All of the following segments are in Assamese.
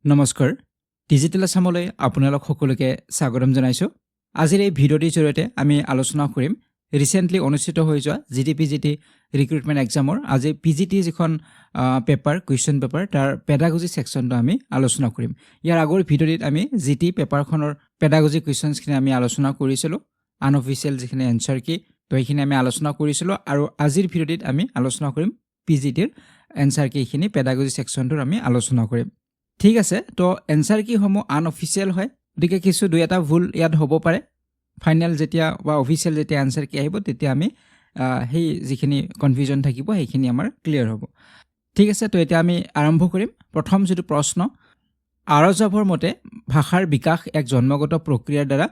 নমস্কাৰ ডিজিটেল আসামলৈ আপোনালোক সকলোকে স্বাগতম জনাইছো আজিৰ এই ভিডিঅ'টিৰ জৰিয়তে আমি আলোচনা কৰিম ৰিসেন্টলি অনুষ্ঠিত হৈ যোৱা জিডিপিজিটি ৰিক্ৰুটমেন্ট এক্সামৰ আজি পিজিটি যিখন পেপাৰ কুৱেশ্যন পেপাৰ তাৰ পেডাগজি সেকশনটো আমি আলোচনা কৰিম ইয়াৰ আগৰ ভিডিঅ'টিত আমি জিটি পেপাৰখনৰ পেডাগজি কুৱেশ্যনছখিনি আমি আলোচনা কৰিছিলো আনঅফিচিয়েল যিখিনি এনসাৰ কি তো এইখিনি আমি আলোচনা কৰিছিলো আৰু আজিৰ ভিডিঅ'টিত আমি আলোচনা কৰিম পিজিটিৰ এনসাৰ কিখিনি পেডাগজি সেকশনটোৰ আমি আলোচনা কৰিম ঠিক আছে তো এনসাৰ কি সমূহ আনঅফিচিয়েল হয় গতিকে কিছু দুই এটা ভুল ইয়াত হ'ব পাৰে ফাইনাল যেতিয়া বা অফিচিয়েল যেতিয়া এনসাৰ কি আহিব তেতিয়া আমি সেই যিখিনি কনফিউজন থাকিব সেইখিনি আমাৰ ক্লিয়াৰ হ'ব ঠিক আছে তো এতিয়া আমি আৰম্ভ কৰিম প্ৰথম যেটো প্ৰশ্ন আৰজাভৰ মতে ভাষাৰ বিকাশ এক জন্মগত প্ৰক্ৰিয়াৰ দ্বাৰা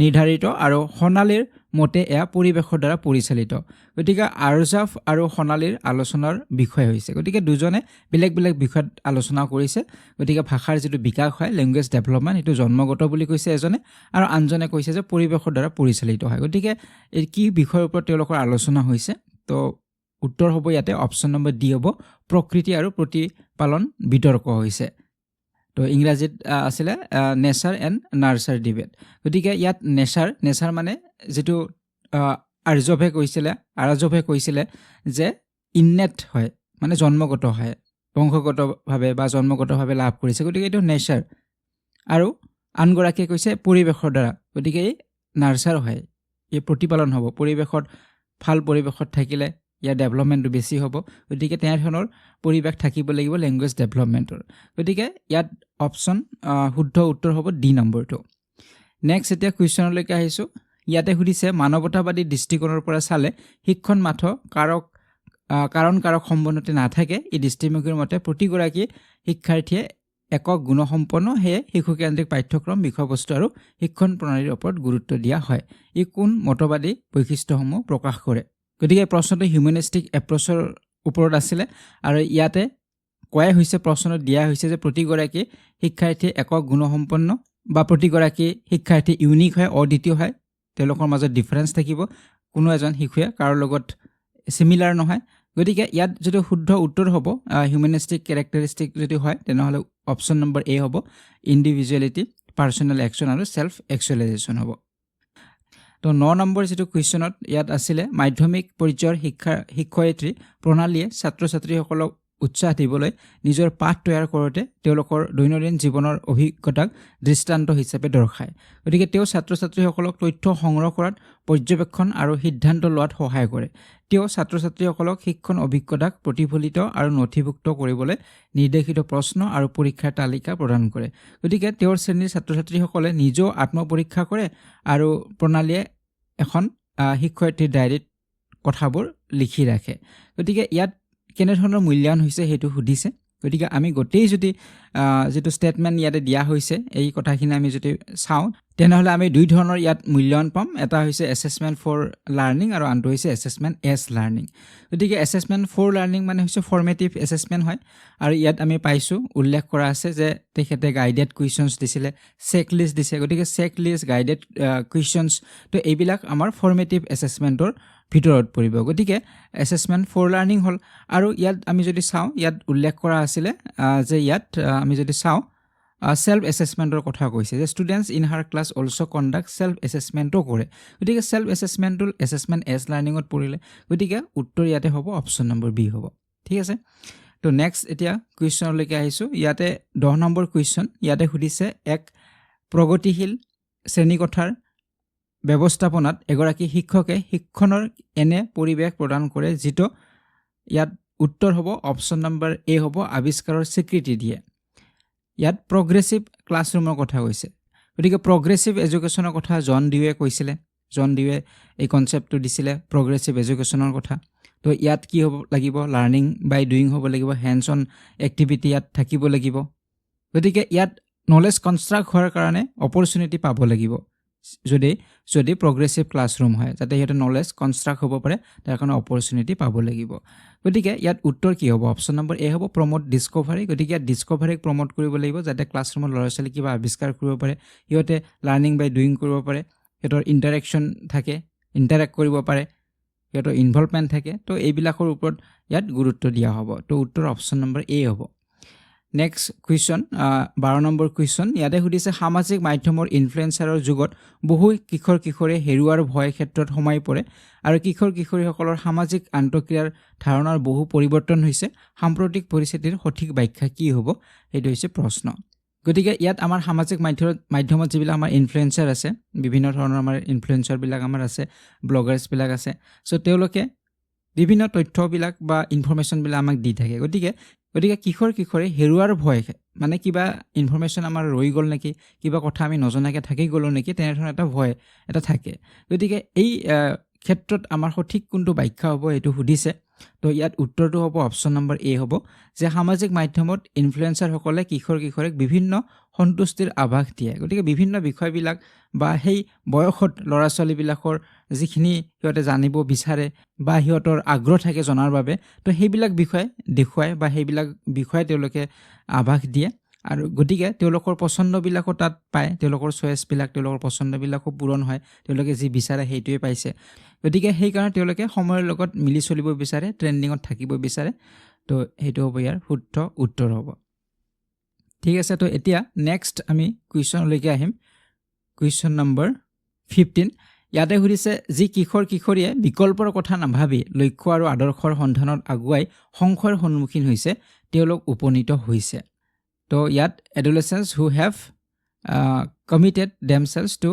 নিৰ্ধাৰিত আৰু সোণালীৰ মতে এয়া পৰিৱেশৰ দ্বাৰা পৰিচালিত গতিকে আৰজাভ আৰু সোণালীৰ আলোচনাৰ বিষয় হৈছে গতিকে দুজনে বেলেগ বেলেগ বিষয়ত আলোচনা কৰিছে গতিকে ভাষাৰ যেটো বিকাশ হয় ল্যাঙ্গুৱেজ ডেভেলপমেন্ট এটো জন্মগত বুলি কৈছে এজনে আৰু আনজনে কৈছে যে পৰিৱেশৰ দ্বাৰা পৰিচালিত হয় গতিকে এই কি বিষয়ৰ ওপৰত তেওঁলোকৰ আলোচনা হৈছে তো উত্তৰ হ'ব ইয়াতে অপচন নম্বৰ ডি হ'ব প্ৰকৃতি আৰু প্ৰতিপালন বিতৰ্ক হৈছে তো ইংৰাজীত আছিল নেচাৰ এণ্ড নাৰ্চাৰ ডিবেট গতিকে ইয়াত নেচাৰ মানে যেটো আৰজাভে কৈছিলে যে ইননেট হয় মানে জন্মগত হয় বংশগতভাৱে বা জন্মগতভাৱে লাভ কৰিছে গতিকে এটো নেচাৰ আৰু আনগৰাকীয়ে কৈছে পৰিৱেশৰ দ্বাৰা গতিকে এই নাৰ্চাৰ হয় এই প্ৰতিপালন হ'ব পৰিৱেশত ভাল পৰিৱেশত থাকিলে ইয়াৰ ডেভেলপমেন্টটো বেছি হ'ব গতিকে তেনে ধৰণৰ পৰিৱেশ থাকিব লাগিব ল্যাঙ্গুৱেজ ডেভেলপমেন্টৰ গতিকে ইয়াত অপচন শুদ্ধ উত্তৰ হ'ব ডি নম্বৰটো নেক্সট এতিয়া কুৱেশ্যনলৈকে আহিছো ইয়াতে সুধিছে মানৱতাবাদী দৃষ্টিকোণৰ পৰা চালে শিক্ষণ মাথো কাৰণ সম্বন্ধতে নাথাকে এই দৃষ্টিভংগীৰ মতে প্ৰতিগৰাকী শিক্ষাৰ্থীয়ে একক গুণসম্পন্ন হে শিশুকেন্দ্ৰিক পাঠ্যক্ৰম বিষয়বস্তু আৰু শিক্ষণ প্ৰণালীৰ ওপৰত গুৰুত্ব দিয়া হয় ই কোন মতবাদী বৈশিষ্ট্যসমূহ প্ৰকাশ কৰে গতিকে প্ৰশ্নটো হিউমেনিষ্টিক এপ্ৰ'চৰ ওপৰত আছিল আৰু ইয়াতে কোৱা হৈছে প্ৰশ্নত দিয়া হৈছে যে প্ৰতিগৰাকী শিক্ষাৰ্থী একক গুণসম্পন্ন বা প্ৰতিগৰাকী শিক্ষাৰ্থী ইউনিক হয় অদ্বিতীয় হয় তেওঁলোকৰ মাজত ডিফাৰেন্স থাকিব কোনো এজন শিশুৱে কাৰো লগত সিমিলাৰ নহয় গতিকে ইয়াত যেটো শুদ্ধ উত্তৰ হ'ব হিউমেনিষ্টিক ক্যাৰেক্টাৰিষ্টিক যদি হয় তেনেহলে অপচন নম্বৰ এ হ'ব ইন্ডিভিজুৱেলিটি পাৰ্সোনাল একচন আৰু সেলফ একচুৱেলাইজেচন হ'ব তো 9 নম্বৰ যেটো কুৱেশ্যনত ইয়াত আছিল মাধ্যমিক পৰ্যায়ৰ শিক্ষয়িত্ৰী প্ৰণালীয়ে ছাত্ৰ-ছাত্ৰীসকলক উৎসাহ দিবলৈ নিজৰ পাঠ তৈয়াৰ কৰোতে তেওঁলোকৰ দৈনন্দিন জীৱনৰ অভিজ্ঞতাক দৃষ্টান্ত হিচাপে দৰ্শায় গতিকে তেওঁ ছাত্ৰ-ছাত্ৰীসকলক তথ্য সংগ্ৰহ কৰাত পৰ্যবেক্ষণ আৰু সিদ্ধান্ত লোৱাত সহায় কৰে তেওঁ ছাত্ৰ-ছাত্ৰীসকলক শিক্ষণ অভিজ্ঞতাক প্ৰতিফলিত আৰু নথিভুক্ত কৰিবলৈ নিৰ্দেশিত প্ৰশ্ন আৰু পৰীক্ষাৰ তালিকা প্ৰদান কৰে গতিকে তেওঁৰ শ্ৰেণীৰ ছাত্ৰ-ছাত্ৰীসকলে নিজেও আত্মপৰীক্ষা কৰে আৰু প্ৰণালীয়ে এখন শিক্ষয়িত্ৰীৰ ডায়েৰীত কথাবোৰ লিখি ৰাখে গতিকে ইয়াত কেনে ধৰণৰ মূল্যায়ন হৈছে হেতু সুধিছে গতিকে আমি গোটেই যদি যেটো স্টেটমেন্ট ইয়াতে দিয়া হৈছে এই কথাখিনি আমি যদি চাও তেনেহলে আমি দুই ধৰণৰ ইয়াত মূল্যায়ন পাম এটা হৈছে এসেসমেন্ট ফৰ লাৰ্নিং আৰু আনটো হৈছে এসেসমেন্ট এজ লাৰ্নিং গতিকে এসেসমেন্ট ফৰ লাৰ্নিং মানে হৈছে ফৰ্মেটিভ এসেসমেন্ট হয় আৰু ইয়াত আমি পাইছো উল্লেখ কৰা আছে যে তেখেতে গাইডেড কুৱেশ্যনছ দিছিলে চেকলিষ্ট দিছে গতিকে চেকলিষ্ট গাইডেড কুৱেশ্যনছ তো এইবিলাক আমাৰ ফৰ্মেটিভ এসেসমেন্টৰ ভিতৰত পৰিব গতিকে এসেসমেন্ট ফৰ লাৰ্নিং হল আৰু ইয়াত আমি যদি চাও ইয়াত উল্লেখ কৰা আছিল যে ইয়াত আমি যদি চাও সেলফ এসেসমেন্টৰ কথা কৈছে যে students in her class also conduct self এসেসমেন্টও কৰে গতিকে সেলফ এসেসমেন্টল এসেসমেন্ট এজ লাৰ্নিংত পৰিলে গতিকে উত্তৰ ইয়াতে হ'ব অপচন নম্বৰ বি হ'ব ঠিক আছে তো নেক্সট এতিয়া কুৱেশ্যনলৈকে আহিছো ইয়াতে 10 নম্বৰ কুৱেশ্যন ইয়াতে সুধিছে এক প্ৰগতিশীল শ্ৰেণীকোঠাৰ ব্যৱস্থাপনাত এগৰাকী শিক্ষকে শিক্ষণৰ এনে পৰিৱেশ প্ৰদান কৰে যেটো ইয়াত উত্তৰ হ'ব অপচন নম্বৰ এ হ'ব আৱিষ্কাৰৰ স্বীকৃতি দিয়ে ইয়াত প্ৰগ্ৰেছিভ ক্লাছৰুমৰ কথা কৈছে গতিকে প্ৰগ্ৰেছিভ এডুকেশ্যনৰ কথা জন ডিউৱে কৈছিলে জন ডিউৱে এই কনসেপ্টটো দিছিলে প্ৰগ্ৰেছিভ এডুকেশ্যনৰ কথা তো ইয়াত কি হ'ব লাগিব লাৰ্নিং বাই ডুইং হ'ব লাগিব হেণ্ডছ অন এক্টিভিটি ইয়াত থাকিব লাগিব গতিকে ইয়াত নলেজ কনষ্ট্ৰাক্ট হোৱাৰ কাৰণে অপৰচুনিটি পাব লাগিব যদি প্ৰগ্ৰেছিভ ক্লাছৰুম হয় যাতে হেতে নলেজ কনষ্ট্ৰাক্ট হ'ব পাৰে তাৰ কাৰণে অপৰচুনিটি পাব লাগিব গতিকে ইয়াত উত্তৰ কি হ'ব অপচন নম্বৰ এ হ'ব প্ৰমোট ডিসকভাৰী গতিকে ইয়াত ডিসকভাৰীক প্ৰমোট কৰিব লাগিব যাতে ক্লাছৰুমৰ ল'ৰা-ছোৱালী কিবা আৱিষ্কাৰ কৰিব পাৰে ইহঁতে লাৰ্নিং বাই ডুইং কৰিব পাৰে হেতৰ ইন্টাৰেকচন থাকে ইন্টাৰেক্ট কৰিব পাৰে হেতৰ ইনভলভমেন্ট থাকে তো এইবিলাকৰ ওপৰত ইয়াত গুৰুত্ব দিয়া হ'ব তো উত্তৰ অপচন নম্বৰ এ হ'ব নেক্সট কুৱেশ্যন 12 নম্বৰ কুৱেশ্যন ইয়াতে সুধিছে সামাজিক মাধ্যমৰ ইনফ্লুৱেঞ্চাৰৰ যুগত বহু কিশোৰ কিশোৰীয়ে হেৰুৱাৰ ভয় ক্ষেত্ৰত সোমাই পৰে আৰু কিশোৰ কিশোৰীসকলৰ সামাজিক আন্তঃক্ৰিয়াৰ ধাৰণাৰ বহু পৰিৱৰ্তন হৈছে সাম্প্ৰতিক পৰিস্থিতিৰ সঠিক ব্যাখ্যা কি হ'ব এইটো হৈছে প্ৰশ্ন গতিকে ইয়াত আমাৰ সামাজিক মাধ্যমত যিবিলাক আমাৰ ইনফ্লুৱেঞ্চাৰ আছে বিভিন্ন ধৰণৰ আমাৰ ইনফ্লুৱেঞ্চাৰবিলাক আমাৰ আছে ব্লগাৰ্ছবিলাক আছে চ' তেওঁলোকে বিভিন্ন তথ্যবিলাক বা ইনফৰমেশ্যনবিলাক আমাক দি থাকে গতিকে কিশোৰ কিশোৰী হেৰুৱাৰ ভয় মানে কিবা ইনফৰমেশ্যন আমাৰ ৰৈ গ'ল নেকি কিবা কথা আমি নজনাকৈ থাকি গ'লোঁ নেকি তেনেধৰণৰ এটা ভয় এটা থাকে গতিকে এই ক্ষেত্ৰত আমাৰ সঠিক কোনটো ব্যাখ্যা হ'ব এইটো সুধিছে তো ইয়াত উত্তৰটো হ'ব অপশ্যন নম্বৰ এ হ'ব যে সামাজিক মাধ্যমত ইনফ্লুৱেঞ্চাৰসকলে কিশোৰ কিশোৰীক বিভিন্ন সন্তুষ্টিৰ আভাস দিয়ে গতিকে বিভিন্ন বিষয়বিলাক বা সেই বয়সত ল'ৰা ছোৱালীবিলাকৰ যিখিনি সিহঁতে জানিব বিচাৰে বা সিহঁতৰ আগ্ৰহ থাকে জনাৰ বাবে তো সেইবিলাক বিষয় দেখুৱায় বা সেইবিলাক বিষয়ে তেওঁলোকে আভাস দিয়ে আৰু গতিকে তেওঁলোকৰ পচন্দবিলাকো তাত পায় তেওঁলোকৰ চইচবিলাক তেওঁলোকৰ পচন্দবিলাকো পূৰণ হয় তেওঁলোকে যি বিচাৰে সেইটোৱে পাইছে গতিকে সেইকাৰণে তেওঁলোকে সময়ৰ লগত মিলি চলিব বিচাৰে ট্ৰেণ্ডিঙত থাকিব বিচাৰে তো সেইটো হ'ব ইয়াৰ শুদ্ধ উত্তৰ হ'ব ঠিক আছে তো এতিয়া নেক্সট আমি কুৱেশ্যনলৈকে আহিম কুৱেশ্যন নম্বৰ 15 ইয়াতে সুধিছে যি কিশোৰ কিশোৰীয়ে বিকল্পৰ কথা নাভাবি লক্ষ্য আৰু আদৰ্শৰ সন্ধানত আগুৱাই সংশয়ৰ সন্মুখীন হৈছে তেওঁলোক উপনীত হৈছে তো ইয়াত adolescents who have committed themselves to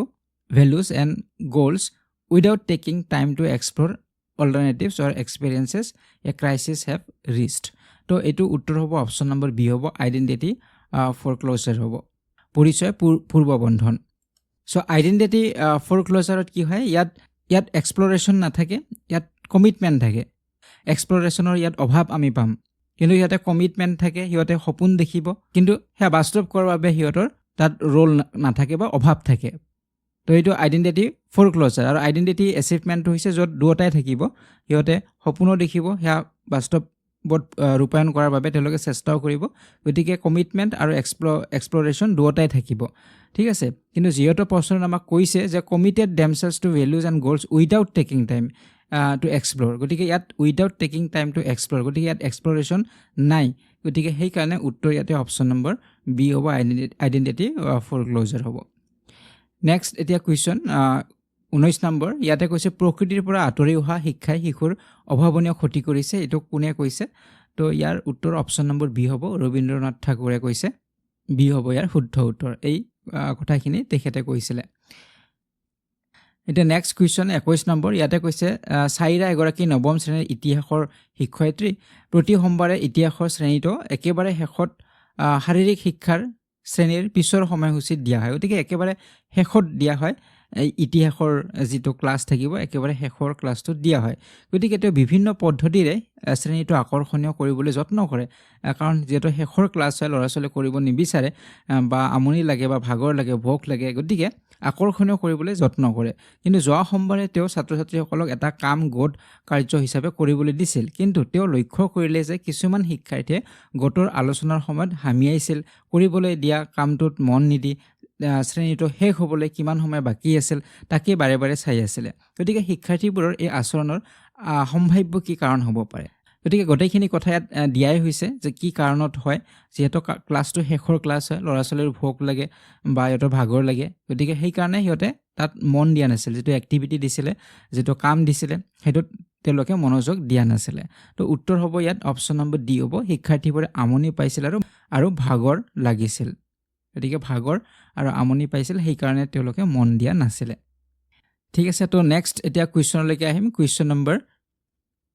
values and goals without taking time to explore alternatives or experiences a crisis have reached তো এইটো উত্তৰ হ'ব অপশ্যন নম্বৰ বি হ'ব আইডেণ্টিটি ফৰক্ল'জাৰ হ'ব পৰিচয় পূৰ্ববন্ধন চ' আইডেণ্টিটি ফৰক্ল'জাৰত কি হয় ইয়াত এক্সপ্ল'ৰেশ্যন নাথাকে ইয়াত কমিটমেণ্ট থাকে এক্সপ্ল'ৰেশ্যনৰ ইয়াত অভাৱ আমি পাম কিন্তু সিহঁতে কমিটমেণ্ট থাকে সিহঁতে সপোন দেখিব কিন্তু সেয়া বাস্তৱ কৰাৰ বাবে সিহঁতৰ তাত ৰোল নাথাকে বা অভাৱ থাকে তো এইটো আইডেণ্টিটি ফৰক্ল'জাৰ আৰু আইডেণ্টিটি এচিভমেণ্টটো হৈছে য'ত দুয়োটাই থাকিব সিহঁতে সপোনো দেখিব সেয়া বাস্তৱত ৰূপায়ণ কৰাৰ বাবে তেওঁলোকে চেষ্টাও কৰিব গতিকে কমিটমেণ্ট আৰু এক্সপ্ল'ৰেশ্যন দুয়োটাই থাকিব ঠিক আছে কিন্তু যিহেতু প্ৰশ্নত আমাক কৈছে যে committed themselves to values and goals without taking time to explore গতিকে ইয়াত without taking time to explore গতিকে ইয়াত এক্সপ্ল'ৰেশ্যন নাই গতিকে সেইকাৰণে উত্তৰ ইয়াতে অপশ্যন নম্বৰ বি হ'ব আইডেণ্টিটি ফৰক্ল'জাৰ হ'ব নেক্সট এতিয়া কুৱেশ্যন 19 নম্বৰ ইয়াতে কৈছে প্ৰকৃতিৰ পৰা আঁতৰি অহা শিক্ষাই শিশুৰ অভাৱনীয় ক্ষতি কৰিছে এইটো কোনে কৈছে তো ইয়াৰ উত্তৰ অপশ্যন নম্বৰ বি হ'ব ৰবীন্দ্ৰনাথ ঠাকুৰে কৈছে বি হ'ব ইয়াৰ শুদ্ধ উত্তৰ এই কথাখিনি তেখেতে কৈছিলে এতিয়া নেক্সট কুৱেশ্যন 21 নম্বৰ ইয়াতে কৈছে চাইৰা এগৰাকী নৱম শ্ৰেণীৰ ইতিহাসৰ শিক্ষয়িত্ৰী প্ৰতি সোমবাৰে ইতিহাসৰ শ্ৰেণীটো একেবাৰে শেষত শাৰীৰিক শিক্ষাৰ শ্ৰেণীৰ পিছৰ সময়সূচীত দিয়া হয় গতিকে একেবাৰে শেষত দিয়া হয় ইতিহাসৰ যিটো ক্লাছ থাকিব একেবাৰে শেষৰ ক্লাছটো দিয়া হয় গতিকে তেওঁ বিভিন্ন পদ্ধতিৰে শ্ৰেণীটো আকৰ্ষণীয় কৰিবলৈ যত্ন কৰে কাৰণ যিহেতু শেষৰ ক্লাছ হয় ল'ৰা ছোৱালীয়ে কৰিব নিবিচাৰে বা আমনি লাগে বা ভাগৰ লাগে ভোক লাগে গতিকে আকৰ্ষণীয় কৰিবলৈ যত্ন কৰে কিন্তু যোৱা সোমবাৰে তেওঁ ছাত্ৰ ছাত্ৰীসকলক এটা কাম গোট কাৰ্য হিচাপে কৰিবলৈ দিছিল কিন্তু তেওঁ লক্ষ্য কৰিলে যে কিছুমান শিক্ষাৰ্থীয়ে গোটৰ আলোচনাৰ সময়ত হামিয়াইছিল কৰিবলৈ দিয়া কামটোত মন নিদি শ্ৰেণীটো শেষ হ'বলৈ কিমান সময় বাকী আছিল তাকে বাৰে বাৰে চাই আছিলে গতিকে শিক্ষাৰ্থীবোৰৰ এই আচৰণৰ সম্ভাৱ্য কি কাৰণ হ'ব পাৰে গতিকে গোটেইখিনি কথা ইয়াত দিয়াই হৈছে যে কি কাৰণত হয় যিহেতু ক্লাছটো শেষৰ ক্লাছ হয় ল'ৰা ছোৱালীৰ ভোক লাগে বা সিহঁতৰ ভাগৰ লাগে গতিকে সেইকাৰণে সিহঁতে তাত মন দিয়া নাছিল যিটো এক্টিভিটি দিছিলে যিটো কাম দিছিলে সেইটোত তেওঁলোকে মনোযোগ দিয়া নাছিলে তো উত্তৰ হ'ব ইয়াত অপশ্যন নম্বৰ ডি হ'ব শিক্ষাৰ্থীবোৰে আমনি পাইছিল আৰু ভাগৰ লাগিছিল গতিকে ভাগৰ আৰু আমনি পাইছিল সেইকাৰণে তেওঁলোকে মন দিয়া নাছিলে ঠিক আছে তো নেক্সট এতিয়া কুৱেশ্যনলৈকে আহিম কুৱেশ্যন নম্বৰ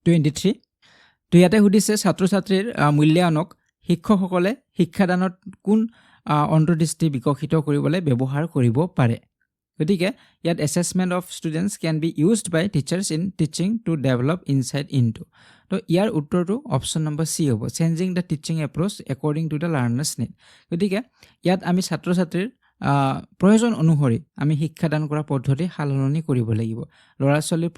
23 তো ইয়াতে সুধিছে ছাত্ৰ ছাত্ৰীৰ মূল্যায়নক শিক্ষকসকলে শিক্ষাদানত কোন অন্তৰ্দৃষ্টি বিকশিত কৰিবলৈ ব্যৱহাৰ কৰিব পাৰে গতিকে ইয়াত assessment of students can be used by teachers in teaching to develop insight into তো ইয়াৰ উত্তৰটো অপশ্যন নম্বৰ চি হ'ব changing the teaching approach according to the learners need গতিকে ইয়াত আমি ছাত্ৰ ছাত্ৰীৰ প্ৰয়োজন অনুসৰি আমি শিক্ষাদান কৰা পদ্ধতি সাল সলনি কৰিব লাগিব ল'ৰা ছোৱালীৰ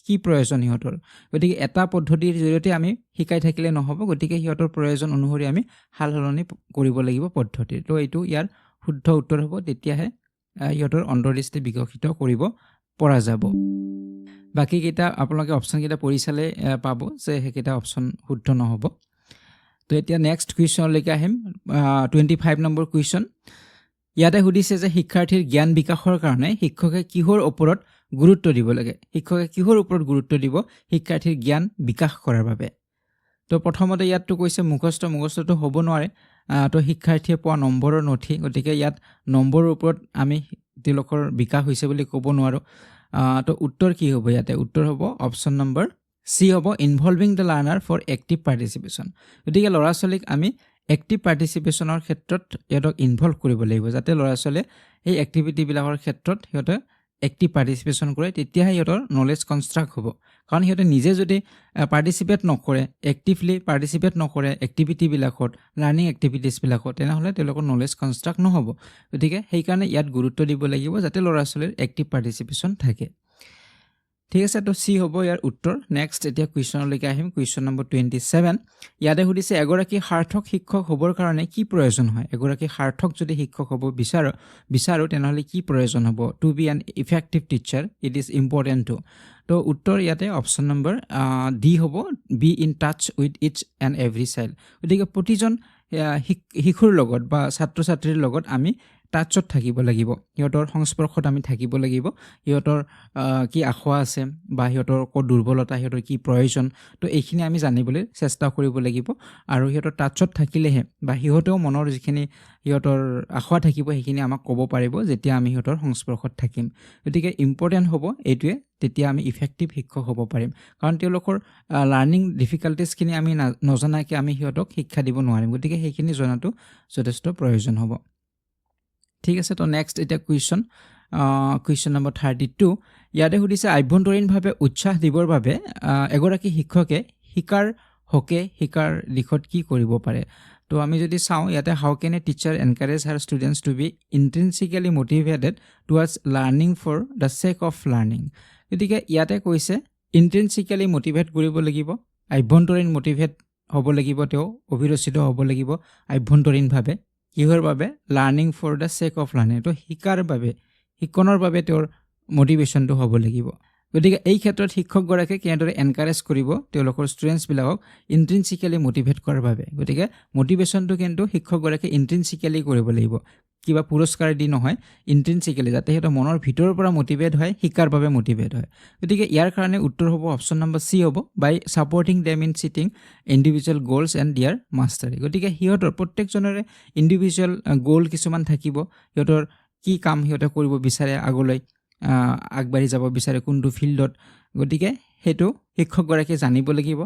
কি প্ৰয়োজন সিহঁতৰ গতিকে এটা পদ্ধতিৰ জৰিয়তে আমি শিকাই থাকিলে নহ'ব গতিকে সিহঁতৰ প্ৰয়োজন অনুসৰি আমি সাল সলনি কৰিব লাগিব পদ্ধতিৰ তো এইটো ইয়াৰ শুদ্ধ উত্তৰ হ'ব তেতিয়াহে সিহঁতৰ অন্তৰ্দৃষ্টি বিকশিত কৰিব পৰা যাব বাকীকেইটা আপোনালোকে অপশ্যনকেইটা পঢ়ি চালে পাব যে সেইকেইটা অপশ্যন শুদ্ধ নহ'ব তো এতিয়া নেক্সট কুৱেশ্যনলৈকে আহিম 25 নম্বৰ কুৱেশ্যন ইয়াতে সুধিছে যে শিক্ষাৰ্থীৰ জ্ঞান বিকাশৰ কাৰণে শিক্ষকে কিহৰ ওপৰত গুৰুত্ব দিব লাগে শিক্ষকে কিহৰ ওপৰত গুৰুত্ব দিব শিক্ষাৰ্থীৰ জ্ঞান বিকাশ কৰাৰ বাবে তো প্ৰথমতে ইয়াতটো কৈছে মুখস্থটো হ'ব নোৱাৰে তো শিক্ষাৰ্থীয়ে পোৱা নম্বৰৰ নথি গতিকে ইয়াত নম্বৰৰ ওপৰত আমি তেওঁলোকৰ বিকাশ হৈছে বুলি ক'ব নোৱাৰো তো উত্তৰ কি হ'ব ইয়াতে উত্তৰ হ'ব অপচন নম্বৰ সি হ'ব involving the learner for active participation গতিকে ল'ৰা ছোৱালীক আমি এক্টিভ পাৰ্টিচিপেশ্যনৰ ক্ষেত্ৰত ইহঁতক ইনভলভ কৰিব লাগিব যাতে ল'ৰা ছোৱালীয়ে এই এক্টিভিটিবিলাকৰ ক্ষেত্ৰত সিহঁতে এক্টিভ পাৰ্টিচিপেশ্যন কৰে তেতিয়াহে সিহঁতৰ নলেজ কনষ্ট্ৰাক্ট হ'ব কাৰণ সিহঁতে নিজে যদি পাৰ্টিচিপেট নকৰে এক্টিভলি পাৰ্টিচিপেট নকৰে এক্টিভিটিবিলাকত লাৰ্ণিং এক্টিভিটিছবিলাকত তেনেহ'লে তেওঁলোকৰ নলেজ কনষ্ট্ৰাক্ট নহ'ব গতিকে সেইকাৰণে ইয়াত গুৰুত্ব দিব লাগিব যাতে ল'ৰা ছোৱালীৰ এক্টিভ পাৰ্টিচিপেশ্যন থাকে ঠিক আছে তো সি হ'ব ইয়াৰ উত্তৰ নেক্সট এতিয়া কুৱেশ্যনলৈকে আহিম কুৱেশ্যন নম্বৰ 27 ইয়াতে সুধিছে এগৰাকী সাৰ্থক শিক্ষক হ'বৰ কাৰণে কি প্ৰয়োজন হয় এগৰাকী সাৰ্থক যদি শিক্ষক হ'ব বিচাৰো তেনেহ'লে কি প্ৰয়োজন হ'ব to be an effective teacher it is important to তো উত্তৰ ইয়াতে অপশ্যন নম্বৰ ডি হ'ব be in touch with each and every child গতিকে প্ৰতিজন শিশুৰ লগত বা ছাত্ৰ ছাত্ৰীৰ লগত আমি টাচত থাকিব লাগিব সিহঁতৰ সংস্পৰ্শত আমি থাকিব লাগিব সিহঁতৰ কি আশা আছে বা সিহঁতৰ ক'ত দুৰ্বলতা সিহঁতৰ কি প্ৰয়োজন তো এইখিনি আমি জানিবলৈ চেষ্টা কৰিব লাগিব আৰু সিহঁতৰ টাচত থাকিলেহে বা সিহঁতেও মনৰ যিখিনি সিহঁতৰ আশা থাকিব সেইখিনি আমাক ক'ব পাৰিব যেতিয়া আমি সিহঁতৰ সংস্পৰ্শত থাকিম গতিকে ইম্পৰ্টেণ্ট হ'ব এইটোৱে তেতিয়া আমি ইফেক্টিভ শিক্ষক হ'ব পাৰিম কাৰণ তেওঁলোকৰ লাৰ্ণিং ডিফিকাল্টিছখিনি আমি নজনাকৈ আমি সিহঁতক শিক্ষা দিব নোৱাৰিম গতিকে সেইখিনি জনাটো যথেষ্ট প্ৰয়োজন হ'ব ঠিক আছে তো নেক্সট এতিয়া কুৱেশ্যন নম্বৰ 32 ইয়াতে সুধিছে আভ্যন্তৰীণভাৱে উৎসাহ দিবৰ বাবে এগৰাকী শিক্ষকে শিকাৰ দিশত কি কৰিব পাৰে তো আমি যদি চাওঁ ইয়াতে how can a teacher encourage her students to be intrinsically motivated towards learning for the sake of learning গতিকে ইয়াতে কৈছে ইণ্ট্ৰিনচিকেলি মটিভেট কৰিব লাগিব আভ্যন্তৰীণ মটিভেট হ'ব লাগিব তেওঁ অভিৰচিত হ'ব লাগিব আভ্যন্তৰীণভাৱে কিহৰ বাবে learning for the sake of learning তো শিক্ষণৰ বাবে তেওঁৰ মটিভেশ্যনটো হ'ব লাগিব গতিকে এই ক্ষেত্ৰত শিক্ষকগৰাকীয়ে কেনেদৰে এনকাৰেজ কৰিব তেওঁলোকৰ ষ্টুডেণ্টছবিলাকক ইণ্ট্ৰিনচিকেলি মটিভেট কৰাৰ বাবে গতিকে মটিভেশ্যনটো কিন্তু শিক্ষকগৰাকীয়ে ইণ্ট্ৰিনচিকেলি কৰিব লাগিব কিবা পুৰস্কাৰ দি নহয় ইণ্ট্ৰিনচিকেলি যাতে সিহঁতৰ মনৰ ভিতৰৰ পৰা মটিভেট হয় শিকাৰ বাবে মটিভেট হয় গতিকে ইয়াৰ কাৰণে উত্তৰ হ'ব অপশ্যন নম্বৰ চি হ'ব by supporting them in setting individual goals and their mastery গতিকে সিহঁতৰ প্ৰত্যেকজনৰে ইণ্ডিভিজুৱেল গ'ল কিছুমান থাকিব সিহঁতৰ কি কাম সিহঁতে কৰিব বিচাৰে আগলৈ আগবাঢ়ি যাব বিচাৰে কোনটো ফিল্ডত গতিকে সেইটো শিক্ষকগৰাকীয়ে জানিব লাগিব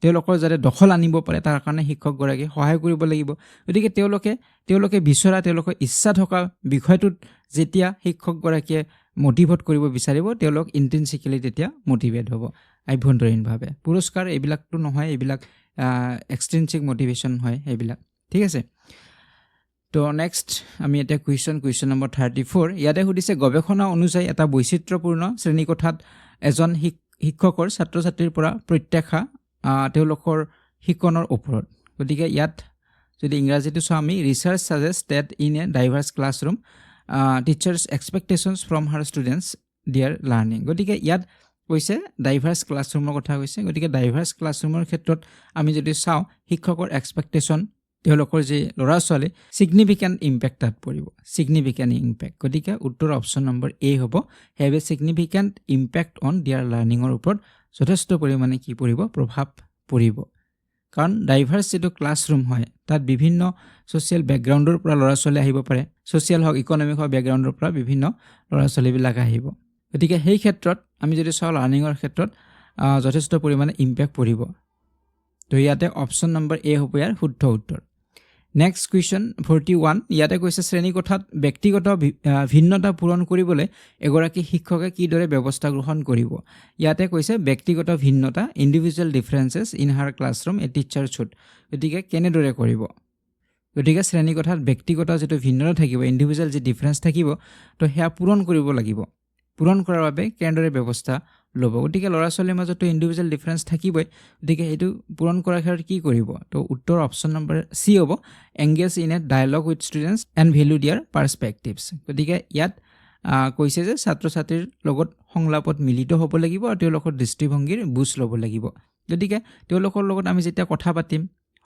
তেওঁলোকৰ যাতে দখল আনিব পাৰে তাৰ কাৰণে শিক্ষকগৰাকীয়ে সহায় কৰিব লাগিব গতিকে তেওঁলোকে বিচৰা তেওঁলোকৰ ইচ্ছা থকা বিষয়টোত যেতিয়া শিক্ষকগৰাকীয়ে মটিভেট কৰিব বিচাৰিব তেওঁলোক ইণ্ট্ৰিনচিকেলি তেতিয়া মটিভেট হ'ব আভ্যন্তৰীণভাৱে পুৰস্কাৰ এইবিলাকতো নহয় এইবিলাক এক্সট্ৰিনচিক মটিভেশ্যন হয় এইবিলাক ঠিক আছে তো নেক্সট আমি এতিয়া কুৱেশ্যন নম্বৰ 34 ইয়াতে সুধিছে গৱেষণা অনুযায়ী এটা বৈচিত্ৰ্যপূৰ্ণ শ্ৰেণীকোঠাত এজন শিক্ষকৰ ছাত্ৰ ছাত্ৰীৰ পৰা প্ৰত্যাশা তেওঁলোকৰ শিক্ষণৰ ওপৰত গতিকে ইয়াত যদি ইংৰাজীটো চাওঁ আমি research suggest that in a diverse classroom teachers expectations from her students their learning গতিকে ইয়াত কৈছে ডাইভাৰ্ছ ক্লাছৰুমৰ কথা কৈছে গতিকে ডাইভাৰ্ছ ক্লাছৰুমৰ ক্ষেত্ৰত আমি যদি চাওঁ শিক্ষকৰ এক্সপেক্টেশ্যন তেওঁলোকৰ যে ল'ৰা ছোৱালী ছিগনিফিকেণ্ট ইম্পেক্ট তাত পৰিব ছিগনিফিকেণ্ট ইম্পেক্ট গতিকে উত্তৰ অপশ্যন নম্বৰ এ হ'ব have a significant impact on দিয়াৰ লাৰ্ণিঙৰ ওপৰত যথেষ্ট পৰিমাণে কি পৰিব প্ৰভাৱ পৰিব কাৰণ ডাইভাৰ্ছ যিটো ক্লাছৰুম হয় তাত বিভিন্ন ছ'চিয়েল বেকগ্ৰাউণ্ডৰ পৰা ল'ৰা ছোৱালী আহিব পাৰে ছ'চিয়েল হওক ইকনমিক হওক বেকগ্ৰাউণ্ডৰ পৰা বিভিন্ন ল'ৰা ছোৱালীবিলাক আহিব গতিকে সেই ক্ষেত্ৰত আমি যদি চাওঁ লাৰ্ণিঙৰ ক্ষেত্ৰত যথেষ্ট পৰিমাণে ইম্পেক্ট পৰিব তো ইয়াতে অপশ্যন নম্বৰ এ হ'ব ইয়াৰ শুদ্ধ উত্তৰ নেক্সট কুৱেশ্যন 41 ইয়াতে কৈছে শ্ৰেণীকোঠাত ব্যক্তিগত ভিন্নতা পূৰণ কৰিবলৈ এগৰাকী শিক্ষকে কিদৰে ব্যৱস্থা গ্ৰহণ কৰিব ইয়াতে কৈছে ব্যক্তিগত ভিন্নতা individual differences in her classroom a teacher should গতিকে কেনেদৰে কৰিব গতিকে শ্ৰেণীকোঠাত ব্যক্তিগত যিটো ভিন্নতা থাকিব ইণ্ডিভিজুৱেল যি ডিফাৰেঞ্চ থাকিব তো সেয়া পূৰণ কৰিব লাগিব পূৰণ কৰাৰ বাবে কেনেদৰে ব্যৱস্থা ল'ব গতিকে ল'ৰা ছোৱালীৰ মাজতো ইণ্ডিভিজুৱেল ডিফাৰেঞ্চ থাকিবই গতিকে সেইটো পূৰণ কৰাৰ ক্ষেত্ৰত কি কৰিব তো উত্তৰ অপশ্যন নম্বৰ চি হ'ব engage in a dialogue with students and value দিয়াৰ পাৰ্চপেক্টিভছ গতিকে ইয়াত কৈছে যে ছাত্ৰ ছাত্ৰীৰ লগত সংলাপত মিলিত হ'ব লাগিব আৰু তেওঁলোকৰ দৃষ্টিভংগীৰ বুজ ল'ব লাগিব গতিকে তেওঁলোকৰ লগত আমি যেতিয়া কথা পাতিম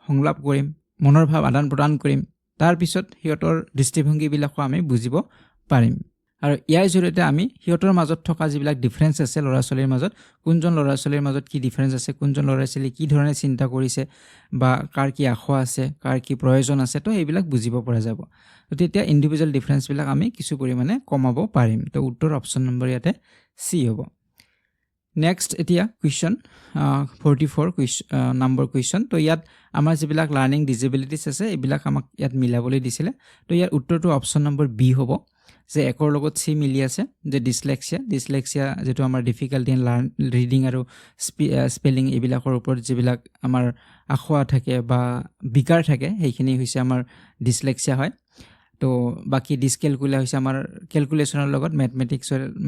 সংলাপ কৰিম মনৰ ভাৱ আদান প্ৰদান কৰিম তাৰ পিছত সিহঁতৰ দৃষ্টিভংগীবিলাকো আমি বুজিব পাৰিম আৰু ইয়াৰ জৰিয়তে আমি সিহঁতৰ মাজত থকা যিবিলাক ডিফাৰেন্স আছে ল'ৰা ছোৱালীৰ মাজত কোনজন ল'ৰা ছোৱালীৰ মাজত কি ডিফাৰেন্স আছে কোনজন ল'ৰা ছোৱালী কি ধৰণে চিন্তা কৰিছে বা কাৰ কি আশা আছে কাৰ কি প্ৰয়োজন আছে তো এইবিলাক বুজিব পৰা যাব তো তেতিয়া ইণ্ডিভিজুৱেল ডিফাৰেন্সবিলাক আমি কিছু পৰিমাণে কমাব পাৰিম তো উত্তৰ অপশ্যন নম্বৰ ইয়াতে চি হ'ব নেক্সট এতিয়া কুৱেশ্যন 44 নম্বৰ কুৱেশ্যন তো ইয়াত আমাৰ যিবিলাক লাৰ্ণিং ডিজেবিলিটিছ আছে এইবিলাক আমাক ইয়াত মিলাবলৈ দিছিলে তো ইয়াৰ উত্তৰটো অপশ্যন নম্বৰ বি হ'ব যে একৰ লগত চি মিলি আছে যে ডিছলেক্সিয়া যেটো আমাৰ ডিফিকাল্টি ইন লাৰ্ন ৰিডিং আৰু স্পেলিং এইবিলাকৰ ওপৰত যিবিলাক আমাৰ আখোৱা থাকে বা বিকাৰ থাকে সেইখিনি হৈছে আমাৰ ডিছলেক্সিয়া হয় তো বাকি ডিসক্যালকুলা হৈছে আমাৰ ক্যালকুলেশনৰ লগত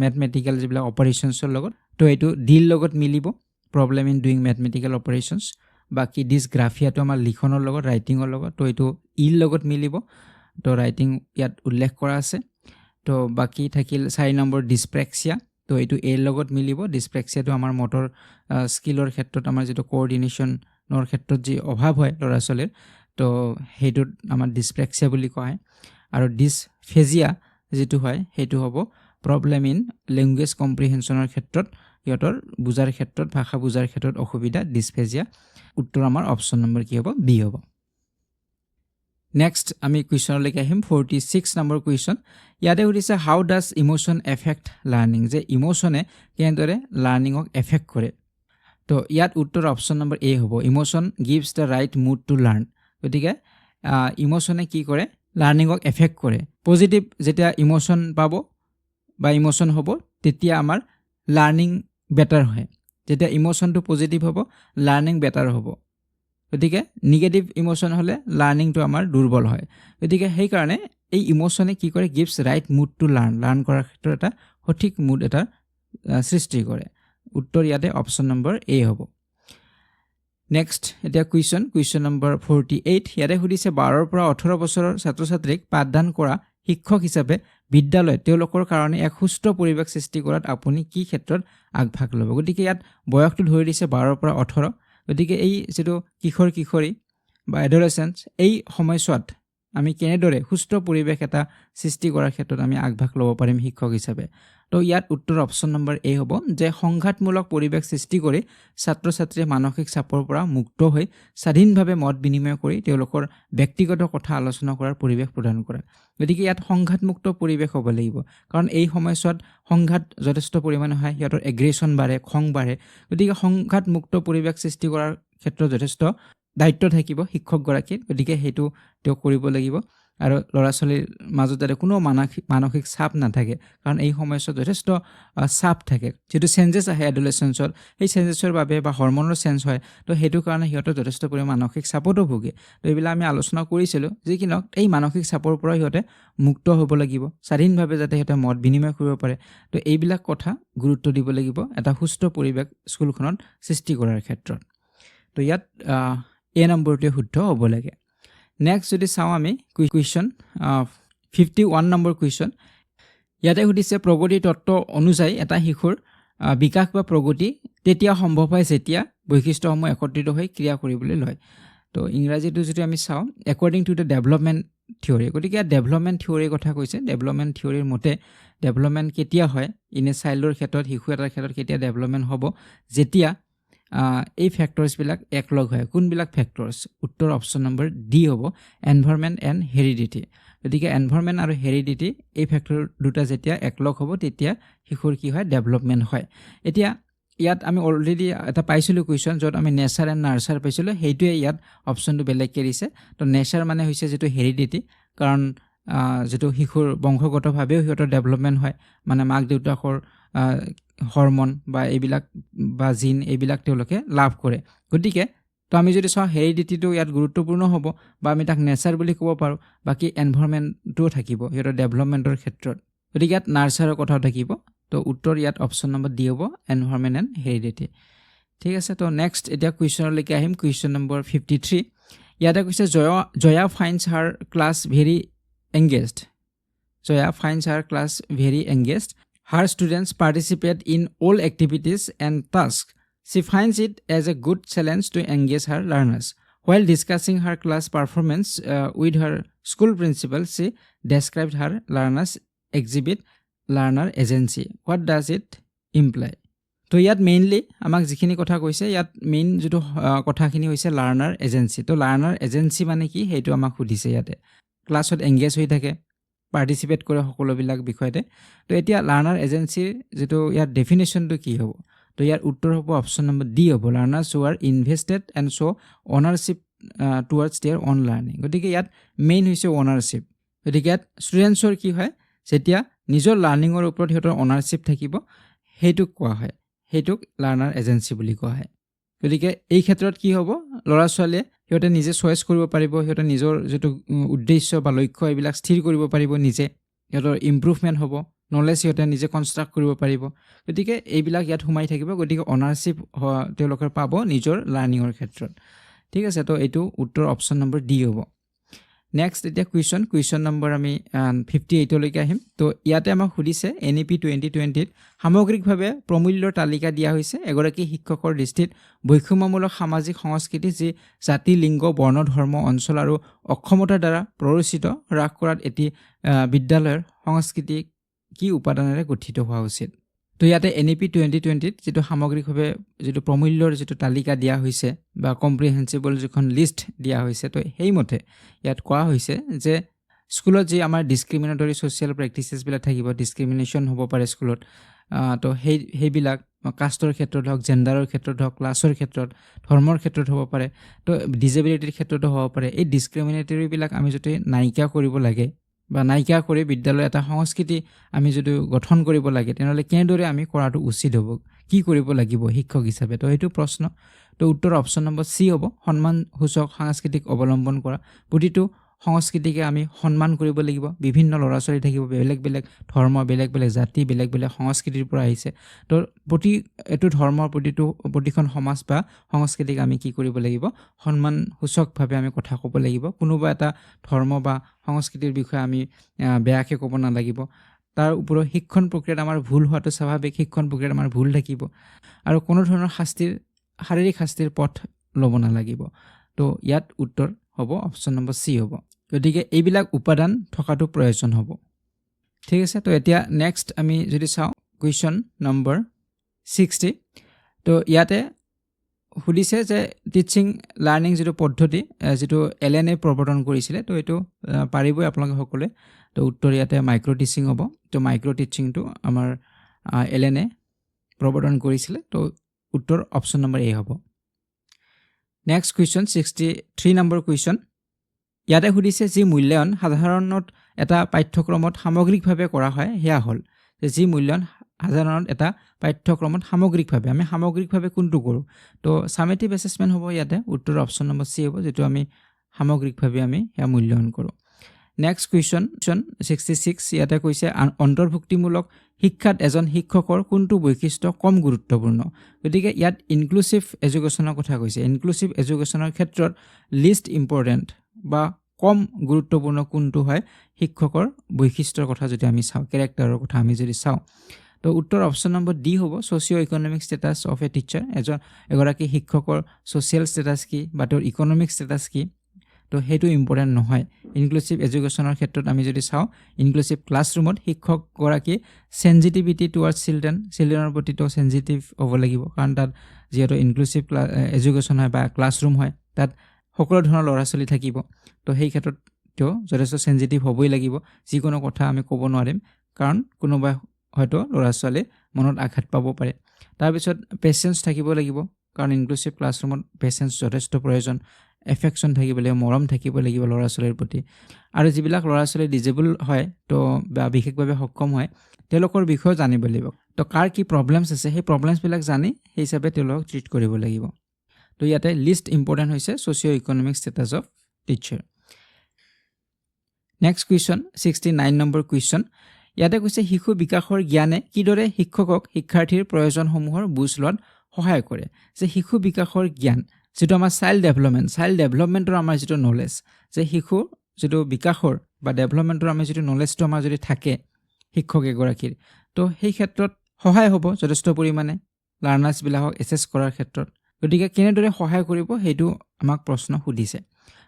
ম্যাথমেটিক্যাল যিবিলাক অপাৰেশনছৰ লগত তো এইটো ডিল লগত মিলিব প্ৰবলেম ইন ডুইং ম্যাথমেটিক্যাল অপাৰেশনছ বাকি ডিসগ্ৰাফিয়াটো আমাৰ লিখনৰ লগত ৰাইটিংৰ লগত তো এইটো ইল লগত মিলিব তো ৰাইটিং ইয়াত উল্লেখ কৰা আছে তো বাকি থাকিল 4 নম্বৰ ডিসপ্ৰেক্সিয়া তো এইটো এৰ লগত মিলিব ডিসপ্ৰেক্সিয়াটো আমাৰ মোটৰ স্কিলৰ ক্ষেত্ৰত আমাৰ যেটো কোঅৰ্ডিনেশনৰ ক্ষেত্ৰত যি অভাৱ হয় ল'ৰা ছোৱালীৰ তো হেইটো আমাৰ ডিসপ্ৰেক্সিয়া বুলি কোৱা হয় আৰু ডিসফেজিয়া যেটো হয় হেইটো হ'ব প্ৰবলেম ইন ল্যাঙ্গুৱেজ কম্প্ৰিহেনছনৰ ক্ষেত্ৰত ইহঁতৰ বুজাৰ ক্ষেত্ৰত ভাষা বুজাৰ ক্ষেত্ৰত অসুবিধা ডিসফেজিয়া উত্তৰ আমাৰ অপচন নম্বৰ কি হ'ব বি হ'ব নেক্সট আমি কুৱেশ্যনলৈকে আহিম 46 নম্বৰ কুৱেশ্যন ইয়াতে উঠিছে হাউ ডাজ ইমোশন এফেক্ট লাৰ্নিং যে ইমোশনে কেনেদৰে লাৰ্নিংক এফেক্ট কৰে তো ইয়াত উত্তৰ অপচন নম্বৰ এ হ'ব emotion gives the right mood to learn গতিকে ইমোশনে কি কৰে লাৰ্নিংক এফেক্ট কৰে পজিটিভ যেতিয়া ইমোশন পাব বা ইমোশন হ'ব তেতিয়া আমাৰ লাৰ্নিং বেটাৰ হয় যেতিয়া ইমোশনটো পজিটিভ হ'ব লাৰ্নিং বেটাৰ হ'ব গতিকে নিগেটিভ ইমোশন হলে লাৰ্নিংটো আমাৰ দুৰ্বল হয় গতিকে সেই কাৰণে এই ইমোশনে কি কৰে gives right mood to learn কৰাৰ ক্ষেত্ৰত এটা সঠিক মুড এটা সৃষ্টি কৰে উত্তৰ ইয়াতে অপচন নম্বৰ এ হ'ব নেক্সট এটা কুৱেশ্যন নম্বৰ 48 ইয়াতে সুধিছে 12 পৰা 18 বছৰৰ ছাত্ৰ-ছাত্ৰীক পাঠদান কৰা শিক্ষক হিচাপে বিদ্যালয় তেওঁলোকৰ কাৰণে এক সুস্থ পৰিৱেশ সৃষ্টি কৰাত আপুনি কি ক্ষেত্ৰত আগভাগ ল'ব গতিকে ইয়াত বয়সটো ধৰি দিছে 12 পৰা 18 গতিকে এই যেটো কিশোৰী বা এডোলেসেন্স এই সময়ছোৱাত আমি কেনেদৰে সুস্থ পৰিৱেশ এটা সৃষ্টি কৰাৰ ক্ষেত্ৰত আমি আগভাগ ল'ব পাৰিম শিক্ষক হিচাপে তো ইয়াত উত্তৰ অপচন নম্বৰ এ হ'ব যে সংঘাতমূলক পৰিৱেশ সৃষ্টি কৰি ছাত্ৰ-ছাত্ৰীয়ে মানসিক চাপৰ পৰা মুক্ত হৈ স্বাধীনভাৱে মত বিনিময় কৰি তেওঁলোকৰ ব্যক্তিগত কথা আলোচনা কৰাৰ পৰিৱেশ প্ৰদান কৰা গতিকে ইয়াত সংঘাতমুক্ত পৰিৱেশ হ'ব লাগিব কাৰণ এই সময়ছোৱাত সংঘাত যথেষ্ট পৰিমাণে হয় সিহঁতৰ এগ্ৰেছন বাঢ়ে খং বাঢ়ে গতিকে সংঘাতমুক্ত পৰিৱেশ সৃষ্টি কৰাৰ ক্ষেত্ৰত যথেষ্ট দায়িত্ব থাকিব শিক্ষক গৰাকীৰ গতিকে হেতু তেওঁ কৰিব লাগিব আৰু ল'ৰা ছোৱালীৰ মাজত যাতে কোনো মানসিক চাপ নাথাকে কাৰণ এই সময়ছোৱাত যথেষ্ট চাপ থাকে যেটো চেঞ্জেছ আহে এডোলেসেন্সৰ এই চেঞ্জেছৰ বাবে বা হৰমনৰ চেঞ্জ হয় তো হেতু কাৰণে সিহঁতৰ যথেষ্ট পৰিমাণে মানসিক চাপতো ভোগে তো এইবিলাক আমি আলোচনা কৰিছিলো যে কিনক এই মানসিক চাপৰ পৰা সিহঁতে মুক্ত হ'ব লাগিব স্বাধীনভাৱে যাতে সিহঁতে মত বিনিময় কৰিব পাৰে তো এইবিলাক কথা গুৰুত্ব দিব লাগিব এটা সুস্থ পৰিৱেশ স্কুলখনত সৃষ্টি কৰাৰ ক্ষেত্ৰত তো ইয়াত এ নম্বৰটো শুদ্ধ হ'ব লাগে নেক্সট যদি চাওঁ আমি কুৱেশ্যন 51 নম্বৰ কুৱেশ্যন ইয়াতে সুধিছে প্ৰগতি তত্ত্ব অনুযায়ী এটা শিশুৰ বিকাশ বা প্ৰগতি তেতিয়া সম্ভৱ হয় যেতিয়া বৈশিষ্ট্যসমূহ একত্ৰিত হৈ ক্ৰিয়া কৰিবলৈ লয় তো ইংৰাজীটো যদি আমি চাওঁ according to the development theory গতিকে ডেভেলপমেণ্ট থিওৰিৰ কথা কৈছে ডেভেলপমেণ্ট থিওৰিৰ মতে ডেভেলপমেণ্ট কেতিয়া হয় ইনে চাইল্ডৰ ক্ষেত্ৰত শিশু এটাৰ ক্ষেত্ৰত কেতিয়া ডেভেলপমেণ্ট হ'ব যেতিয়া এই ফ্যাক্টৰছবিলাক একলগ হয় কোনবিলাক ফ্যাক্টৰছ উত্তৰ অপচন নম্বৰ ডি হ'ব এনভায়ৰনমেণ্ট এণ্ড হেৰিডিটি গতিকে এনভায়ৰনমেণ্ট আৰু হেৰিডিটি এই ফ্যাক্টৰ দুটা যেতিয়া একলগ হ'ব তেতিয়া শিশুৰ কি হয় ডেভেলপমেণ্ট হয় এতিয়া ইয়াত আমি অলৰেডি এটা পাইছিলোঁ কুৱেশ্যন য'ত আমি নেচাৰ এণ্ড নাৰ্চাৰ পাইছিলোঁ সেইটোৱে ইয়াত অপচনটো বেলেগকৈ দিছে তো নেচাৰ মানে হৈছে যেটো হেৰিডিটি কাৰণ যেটো শিশুৰ বংশগতভাৱেও সিহঁতৰ ডেভেলপমেণ্ট হয় মানে মাক দেউতাকৰ হৰমন বা এইবিলাক বা জিন এইবিলাক তেওঁলোকে লাভ কৰে গতিকে তো আমি যদি চাওঁ হেৰিডিটিটো ইয়াত গুৰুত্বপূৰ্ণ হ'ব বা আমি তাক নেচাৰ বুলি ক'ব পাৰোঁ বাকি এনভায়ৰনমেণ্টটো থাকিব সিহঁতৰ ডেভেলপমেণ্টৰ ক্ষেত্ৰত গতিকে ইয়াত নাৰ্চাৰৰ কথাও থাকিব তো উত্তৰ ইয়াত অপচন নম্বৰ ডি হ'ব এনভায়ৰনমেণ্ট এণ্ড হেৰিডিটি ঠিক আছে তো নেক্সট এতিয়া কুৱেশ্যনলৈকে আহিম কুৱেশ্যন নম্বৰ 53 ইয়াতে কৈছে Jaya finds her class very engaged Her students participate in all activities and tasks. She finds it as a good challenge to engage her learners. While discussing her class performance with her school principal, she described her learners exhibit learner agency. What does it imply? তো ইয়াত মেইনলি আমাক যিখিনি কথা কৈছে ইয়াত মেইন যেটো কথাখিনি হৈছে লাৰ্নাৰ এজেন্সি তো লাৰ্নাৰ এজেন্সি মানে কি সেইটো আমাক সুধিছে ইয়াতে ক্লাছত এংগেজ হৈ থাকে পাৰ্টিসিপেট কৰে সকলোবিলাক বিষয়তে তো এতিয়া লাৰ্নাৰ এজেন্সিৰ যেটো ইয়াৰ ডেফিনেশ্যনটো কি হ'ব তো ইয়াৰ উত্তৰ হ'ব অপচন নম্বৰ ডি হ'ব learners who are invested and show ownership towards their own learning গতিকে ইয়াত মেইন হৈছে অনাৰশ্বিপ গতিকে ইয়াত ষ্টুডেণ্টছৰ কি হয় যেতিয়া নিজৰ লাৰ্নিঙৰ ওপৰত সিহঁতৰ অনাৰশ্বিপ থাকিব সেইটোক কোৱা হয় সেইটোক লাৰ্নাৰ এজেন্সি বুলি কোৱা হয় গতিকে এই ক্ষেত্ৰত কি হ'ব ল'ৰা ছোৱালীয়ে সিহঁতে নিজে চয়েস কৰিব পাৰিব সিহঁতে নিজৰ যেটো উদ্দেশ্য বা লক্ষ্য এইবিলাক স্থিৰ কৰিব পাৰিব নিজে সিহঁতৰ ইমপ্ৰুভমেণ্ট হ'ব নলেজ সিহঁতে নিজে কনষ্ট্ৰাক্ট কৰিব পাৰিব গতিকে এইবিলাক ইয়াত সোমাই থাকিব গতিকে অনাৰশ্বিপ তেওঁলোকৰ পাব নিজৰ লাৰ্নিঙৰ ক্ষেত্ৰত ঠিক আছে তো এইটো উত্তৰ অপচন নম্বৰ ডি হ'ব নেক্সট এতিয়া কুৱেশ্যন নম্বৰ আমি 58 লৈকে আহিম তো ইয়াতে আমাক সুধিছে NEP 2020 ত সামগ্ৰিকভাৱে প্ৰমূল্যৰ তালিকা দিয়া হৈছে এগৰাকী শিক্ষকৰ দৃষ্টিত বৈষম্যমূলক সামাজিক সংস্কৃতি যি জাতি লিংগ বৰ্ণ ধৰ্ম অঞ্চল আৰু অক্ষমতাৰ দ্বাৰা প্ৰৰোচিত হ্ৰাস কৰাত এটি বিদ্যালয়ৰ সংস্কৃতি কি উপাদানেৰে গঠিত হোৱা উচিত তো ইয়াতে NEP 2020 ত যেটো সামগ্ৰিকভাৱে যেটো প্ৰমূল্যৰ যেটো তালিকা দিয়া হৈছে বা কম্প্ৰিহেনসিবল যিখন লিষ্ট দিয়া হৈছে তো সেইমতে ইয়াত কোৱা হৈছে যে স্কুলত যে আমাৰ ডিসক্ৰিমিনেটৰি সোশ্যাল প্ৰেক্টিসেছ বিলাক থাকিব ডিসক্ৰিমিনেশন হ'ব পাৰে স্কুলত তো সেইবিলাক কাষ্টৰ ক্ষেত্ৰত হওক জেন্ডাৰৰ ক্ষেত্ৰত হওক ক্লাছৰ ক্ষেত্ৰত ধৰ্মৰ ক্ষেত্ৰত হ'ব পাৰে তো ডিসেবিলিটিৰ ক্ষেত্ৰতো হ'ব পাৰে এই ডিসক্ৰিমিনেটৰি বিলাক আমি যদি নাইকিয়া কৰিব লাগে বা নাইকিয়া কৰি বিদ্যালয় এটা সংস্কৃতি আমি যদি গঠন কৰিব লাগে তেনেহলে কেনেদৰে আমি কৰাটো উচিত হ'ব কি কৰিব লাগিব শিক্ষক হিচাপে তো এইটো প্ৰশ্ন তো উত্তৰ অপচন নম্বৰ সি হ'ব সন্মানসূচক সাংস্কৃতিক অৱলম্বন কৰা প্ৰতিটো সংস্কৃতিকে আমি সন্মান কৰিব লাগিব বিভিন্ন ল'ৰা ছোৱালী থাকিব বেলেগ বেলেগ ধৰ্ম বেলেগ বেলেগ জাতি বেলেগ বেলেগ সংস্কৃতিৰ পৰা আহিছে তো এটো ধৰ্মৰ প্ৰতিখন সমাজ বা সংস্কৃতিক আমি কি কৰিব লাগিব সন্মানসূচকভাৱে আমি কথা ক'ব লাগিব কোনোবা এটা ধৰ্ম বা সংস্কৃতিৰ বিষয়ে আমি বেয়াকে ক'ব নালাগিব তাৰ ওপৰত শিক্ষণ প্ৰক্ৰিয়াত আমাৰ ভুল হোৱাটো স্বাভাৱিক শিক্ষণ প্ৰক্ৰিয়াত আমাৰ ভুল থাকিব আৰু কোনো ধৰণৰ শাৰীৰিক শাস্তিৰ পথ ল'ব নালাগিব তো ইয়াত উত্তৰ হ'ব অপচন নম্বৰ সি হ'ব গতিকে এইবিলাক উপাদান থকাটো প্ৰয়োজন হ'ব ঠিক আছে তো এতিয়া নেক্সট আমি যদি চাওঁ কুৱেশ্যন নম্বৰ 60 তো ইয়াতে সুধিছে যে টিচিং লাৰ্নিং যেটো পদ্ধতি যেটো LNA প্ৰৱৰ্তন কৰিছিলে তো এইটো পাৰিবই আপোনালোকে সকলোৱে তো উত্তৰ ইয়াতে মাইক্ৰ টিচিং হ'ব তো মাইক্ৰ টিচিংটো আমাৰ LNA প্ৰৱৰ্তন কৰিছিলে তো উত্তৰ অপচন নম্বৰ এ হ'ব নেক্সট কুৱেশ্যন 63 নম্বৰ কুৱেশ্যন ইয়াতে সুধিছে যি মূল্যায়ন সাধাৰণত এটা পাঠ্যক্ৰমত সামগ্ৰিকভাৱে কৰা হয় হেয়া হ'ল যে যি মূল্যায়ন সাধাৰণত এটা পাঠ্যক্ৰমত সামগ্ৰিকভাৱে আমি সামগ্ৰিকভাৱে কোনটো কৰোঁ তো সামেটিভ এসেসমেন্ট হ'ব ইয়াতে উত্তৰ অপচন নম্বৰ সি হ'ব যেটো আমি সামগ্ৰিকভাৱে আমি হেয়া মূল্যায়ন কৰোঁ নেক্সট কুৱেশ্যন 66 ইয়াতে কৈছে অন্তৰ্ভুক্তিমূলক শিক্ষাত এজন শিক্ষকৰ কোনটো বৈশিষ্ট্য কম গুৰুত্বপূৰ্ণ গতিকে ইয়াত ইনক্লুসিভ এডুকেশ্যনৰ কথা কৈছে ইনক্লুসিভ এডুকেশ্যনৰ ক্ষেত্ৰত লিষ্ট ইম্পৰ্টেন্ট বা কম গুৰুত্বপূৰ্ণ কোনটো হয় শিক্ষকৰ বৈশিষ্ট্যৰ কথা যদি আমি চাওঁ ক্যাৰেক্টাৰৰ কথা আমি যদি চাওঁ তো উত্তৰ অপচন নম্বৰ ডি হ'ব socio economic status of a teacher এগৰাকী শিক্ষকৰ সোশ্যাল স্ট্যাটাস কি বা তেওঁৰ ইকোনমিক স্ট্যাটাস কি তো হেতু ইম্পৰ্টেন্ট নহয় ইনক্লুসিভ এডুকেশ্যনৰ ক্ষেত্ৰত আমি যদি চাওঁ ইনক্লুসিভ ক্লাছৰুমত শিক্ষক গৰাকী সেনজিটিভিটি টুৱাৰ্ডছ চিলড্ৰেনৰ প্ৰতি তো সেনজিটিভ হ'ব লাগিব কাৰণ তাত যেহেতু ইনক্লুসিভ এডুকেশ্যন হয় বা ক্লাছৰুম হয় তাত সকলো ধৰণৰ ল'ৰা ছোৱালী থাকিব তো সেই ক্ষেত্ৰত তো যথেষ্ট সেনজিটিভ হ'বই লাগিব যিকোনো কথা আমি ক'ব নোৱাৰিম কাৰণ কোনোবা হয়তো ল'ৰা ছোৱালী মনত আঘাত পাব পাৰে তাৰ পিছত পেশেন্স থাকিব লাগিব কাৰণ ইনক্লুসিভ ক্লাছৰুমত পেশেন্স যথেষ্ট প্ৰয়োজন এফেকশন থাকিব লাগিব মৰম থাকিব লাগিব ল'ৰা ছোৱালীৰ প্ৰতি আৰু যিবিলাক ল'ৰা ছোৱালী ডিজেবল হয় তো বা বিশেষভাৱে সক্ষম হয় তেওঁলোকৰ বিষয়ে জানিব লাগিব তো কাৰ কি প্ৰবলেমছ আছে সেই প্ৰবলেমছবিলাক জানি সেই হিচাপে তেওঁলোকক ট্ৰিট কৰিব লাগিব তো ইয়াতে লিষ্ট ইম্পৰ্টেন্ট হৈছে socio economic status of teacher next question 69 number question ইয়াতে কৈছে শিশু বিকাশৰ জ্ঞানে কিদৰে শিক্ষকক শিক্ষাৰ্থীৰ প্ৰয়োজনসমূহৰ বুজ লোৱাত সহায় কৰে যে শিশু বিকাশৰ জ্ঞান যেটো আমাৰ চাইল্ড ডেভেলপমেন্টৰ আমাৰ যেটো নলেজ যে শিশু যেটো বিকাশৰ বা ডেভেলপমেন্টৰ আমাৰ যেটো নলেজটো আমাৰ যদি থাকে শিক্ষক এগৰাকীৰ তো সেই ক্ষেত্ৰত সহায় হ'ব যথেষ্ট পৰিমাণে লাৰ্নাৰ্ছ বিলাকক এসেস কৰাৰ ক্ষেত্ৰত গতিকে কেনেদৰে সহায় কৰিব সেইটো আমাক প্ৰশ্ন সুধিছে।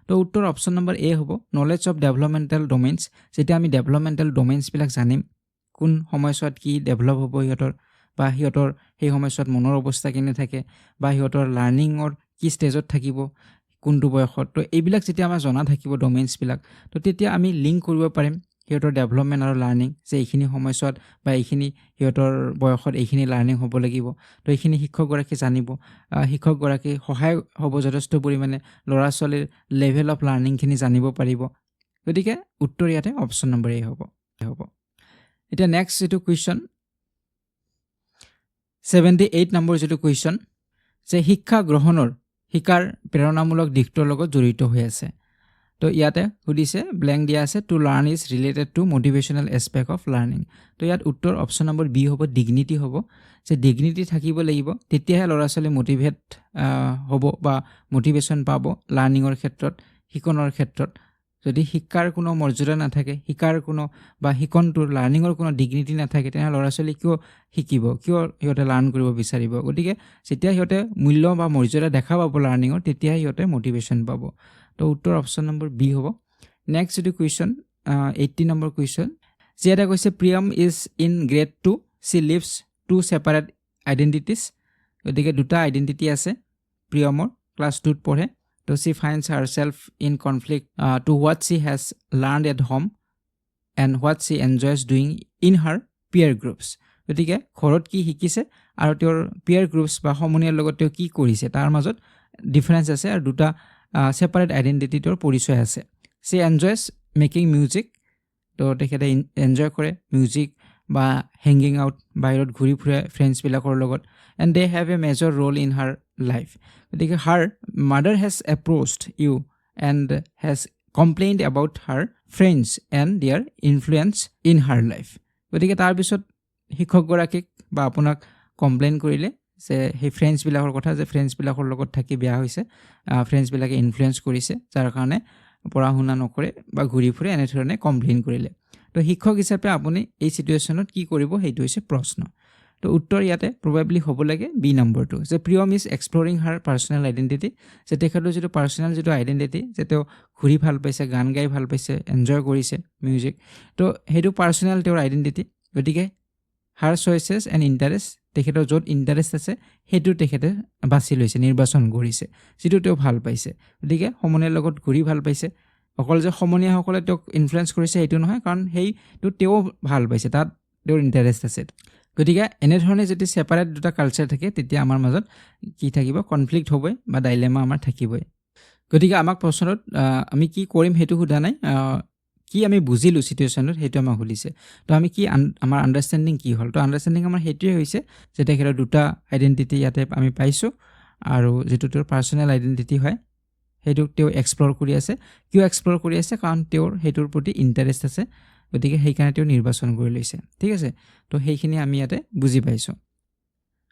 তো উত্তৰ অপশ্যন নম্বৰ এ হ'ব, নলেজ অফ ডেভেলপমেণ্টেল ডমেইনছ। যেতিয়া আমি ডেভেলপমেণ্টেল ডমেইনছবিলাক জানিম, কোন সময়ছোৱাত কি ডেভেলপ হ'ব সিহঁতৰ, বা সিহঁতৰ সেই সময়ছোৱাত মনৰ অৱস্থা কেনে থাকে, বা সিহঁতৰ লাৰ্ণিঙৰ কি ষ্টেজত থাকিব, কোনটো বয়সত, তো এইবিলাক যেতিয়া আমাৰ জনা থাকিব ডমেইনছবিলাক, তো তেতিয়া আমি লিংক কৰিব পাৰিম সিহঁতৰ ডেভেলপমেণ্ট আৰু লাৰ্ণিং, যে এইখিনি সময়ছোৱাত বা এইখিনি সিহঁতৰ বয়সত এইখিনি লাৰ্ণিং হ'ব লাগিব। তো এইখিনি শিক্ষকগৰাকী জানিব, শিক্ষকগৰাকী সহায় হ'ব যথেষ্ট পৰিমাণে, ল'ৰা ছোৱালীৰ লেভেল অফ লাৰ্ণিংখিনি জানিব পাৰিব। গতিকে উত্তৰ ইয়াতে অপশ্যন নম্বৰ এ হ'ব। এতিয়া নেক্সট যিটো কুৱেশ্যন, 78 নম্বৰ যিটো কুৱেশ্যন, যে শিক্ষা গ্ৰহণৰ শিকাৰ প্ৰেৰণামূলক দিশটোৰ লগত জড়িত হৈ আছে। তো ইয়াতে সুধিছে, ব্লেংক দিয়া আছে, two learn is related to motivational aspect of learning. তো ইয়াত উত্তৰ অপশ্যন নম্বৰ বি হ'ব, ডিগনিটি হ'ব, যে ডিগনিটি থাকিব লাগিব, তেতিয়াহে ল'ৰা ছোৱালী মটিভেট হ'ব বা মটিভেশ্যন পাব লাৰ্ণিঙৰ ক্ষেত্ৰত, শিকনৰ ক্ষেত্ৰত। যদি শিক্ষাৰ কোনো মৰ্যাদা নাথাকে, শিকাৰ কোনো বা শিকনটোৰ লাৰ্ণিঙৰ কোনো ডিগনিটি নাথাকে, তেনেহ'লে ল'ৰা ছোৱালী কিয় শিকিব, কিয় সিহঁতে লাৰ্ণ কৰিব বিচাৰিব? গতিকে যেতিয়া সিহঁতে মূল্য বা মৰ্যাদা দেখা পাব লাৰ্ণিঙৰ, তেতিয়াহে সিহঁতে মটিভেশ্যন পাব। তো উত্তৰ অপশ্যন নম্বৰ বি হ'ব। নেক্সট যিটো কুৱেশ্যন, 80 নম্বৰ কুৱেশ্যন, যে এটা কৈছে, Priyam is in grade 2, she lives 2 separate identities. গতিকে দুটা আইডেণ্টিটি আছে প্ৰিয়মৰ, ক্লাছ 2ত পঢ়ে। তো she finds her self in conflict to what she has learn at home and what she enjoys doing in her peer groups. গতিকে ঘৰত কি শিকিছে আৰু তেওঁৰ পিয়াৰ গ্ৰুপছ বা সমনীয়াৰ লগত তেওঁ কি কৰিছে, তাৰ মাজত ডিফাৰেঞ্চ আছে, আৰু দুটা ছেপাৰেট আইডেণ্টিটিটোৰ পৰিচয় আছে। চি এনজয়ছ মেকিং মিউজিক, তো তেখেতে এনজয় কৰে মিউজিক বা হেংগিং আউট, বাহিৰত ঘূৰি ফুৰে ফ্ৰেণ্ডছবিলাকৰ লগত, and they have a major role in her life. গতিকে her mother has approached you and has complained about her friends and their influence in her life. গতিকে তাৰপিছত শিক্ষকগৰাকীক বা আপোনাক কমপ্লেইন কৰিলে যে সেই ফ্ৰেণ্ডছবিলাকৰ কথা, যে ফ্ৰেণ্ডছবিলাকৰ লগত থাকি বেয়া হৈছে, ফ্ৰেণ্ডছবিলাকে ইনফ্লুৱেঞ্চ কৰিছে, যাৰ কাৰণে পঢ়া শুনা নকৰে বা ঘূৰি ফুৰে, এনেধৰণে কমপ্লেইন কৰিলে। তো শিক্ষক হিচাপে আপুনি এই ছিটুৱেশ্যনত কি কৰিব, সেইটো হৈছে প্ৰশ্ন। তো উত্তৰ ইয়াতে প্ৰবেবলি হ'ব লাগে বি নম্বৰটো, যে Priyam is exploring her personal identity, যে তেখেতৰ যিটো পাৰ্চনেল যিটো আইডেণ্টিটি, যে তেওঁ ঘূৰি ভাল পাইছে, গান গাই ভাল পাইছে, এনজয় কৰিছে মিউজিক, তো সেইটো পাৰ্চনেল তেওঁৰ আইডেণ্টিটি। গতিকে হাৰ চইচেছ এণ্ড ইণ্টাৰেষ্ট, তেখেতৰ য'ত ইণ্টাৰেষ্ট আছে সেইটো তেখেতে বাছি লৈছে, নিৰ্বাচন কৰিছে, যিটো তেওঁ ভাল পাইছে। গতিকে সমনীয়াৰ লগত ঘূৰি ভাল পাইছে, অকল যে সমনীয়াসকলে তেওঁক ইনফ্লুৱেঞ্চ কৰিছে সেইটো নহয়, কাৰণ সেইটো তেওঁ ভাল পাইছে, তাত তেওঁৰ ইণ্টাৰেষ্ট আছে। গতিকে এনেধৰণে যদি ছেপাৰেট দুটা কালচাৰ থাকে, তেতিয়া আমাৰ মাজত কি থাকিব, কনফ্লিক্ট হ'বই বা ডাইলেমা আমাৰ থাকিবই। গতিকে আমাক প্ৰশ্নত আমি কি কৰিম সেইটো সোধা নাই, কি আমি বুজিলোঁ ছিটুৱেশ্যনত সেইটো আমাক সুধিছে। তো আমি কি আমাৰ আণ্ডাৰষ্টেণ্ডিং কি হ'ল, তো আণ্ডাৰষ্টেণ্ডিং আমাৰ সেইটোৱে হৈছে যে তেখেতৰ দুটা আইডেণ্টিটি ইয়াতে আমি পাইছোঁ, আৰু যিটো তেওঁৰ পাৰ্চনেল আইডেণ্টিটি হয় সেইটোক তেওঁ এক্সপ্ল'ৰ কৰি আছে। কিয় এক্সপ্ল'ৰ কৰি আছে? কাৰণ তেওঁৰ সেইটোৰ প্ৰতি ইণ্টাৰেষ্ট আছে, গতিকে সেইকাৰণে তেওঁ নিৰ্বাচন কৰি লৈছে। ঠিক আছে, তো সেইখিনি আমি ইয়াতে বুজি পাইছোঁ।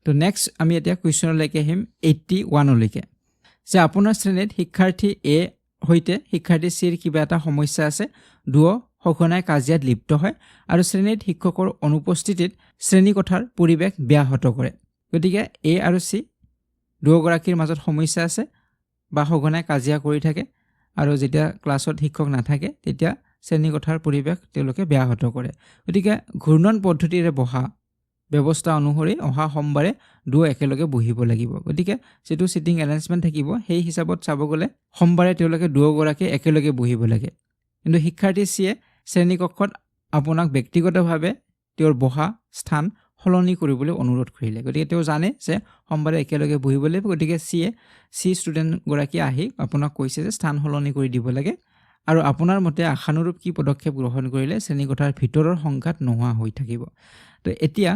তো নেক্সট আমি এতিয়া কুৱেশ্যনলৈকে আহিম 81লৈকে, যে আপোনাৰ শ্ৰেণীত শিক্ষাৰ্থী এ সৈতে শিক্ষাৰ্থী চিৰ কিবা এটা সমস্যা আছে, দুয়ো সঘনাই কাজিয়াত লিপ্ত হয় আৰু শ্ৰেণীত শিক্ষকৰ অনুপস্থিতিত শ্ৰেণীকোঠাৰ পৰিৱেশ ব্যাহত কৰে। গতিকে এ আৰু চি দুয়োগৰাকীৰ মাজত সমস্যা আছে বা সঘনাই কাজিয়া কৰি থাকে, আৰু যেতিয়া ক্লাছত শিক্ষক নাথাকে তেতিয়া শ্ৰেণীকোঠাৰ পৰিৱেশ তেওঁলোকে ব্যাহত কৰে। গতিকে ঘূৰ্ণন পদ্ধতিৰে বহা ব্যৱস্থা অনুসৰি অহা সোমবাৰে দুয়ো একেলগে বহিব লাগিব। গতিকে যিটো ছিটিং এৰেঞ্জমেণ্ট থাকিব সেই হিচাপত চাব গ'লে সোমবাৰে তেওঁলোকে দুয়োগৰাকী একেলগে বহিব লাগে। কিন্তু শিক্ষাৰ্থী চিয়ে শ্ৰেণীকক্ষত আপোনাক ব্যক্তিগতভাৱে তেওঁৰ বহা স্থান সলনি কৰিবলৈ অনুৰোধ কৰিলে। গতিকে তেওঁ জানে যে সোমবাৰে একেলগে বহিব লাগিব, গতিকে চি ষ্টুডেণ্টগৰাকী আহি আপোনাক কৈছে যে স্থান সলনি কৰি দিব লাগে, আৰু আপোনাৰ মতে আশানুৰূপ কি পদক্ষেপ গ্ৰহণ কৰিলে শ্ৰেণীকোঠাৰ ভিতৰৰ সংঘাত নোহোৱা হৈ থাকিব। তো এতিয়া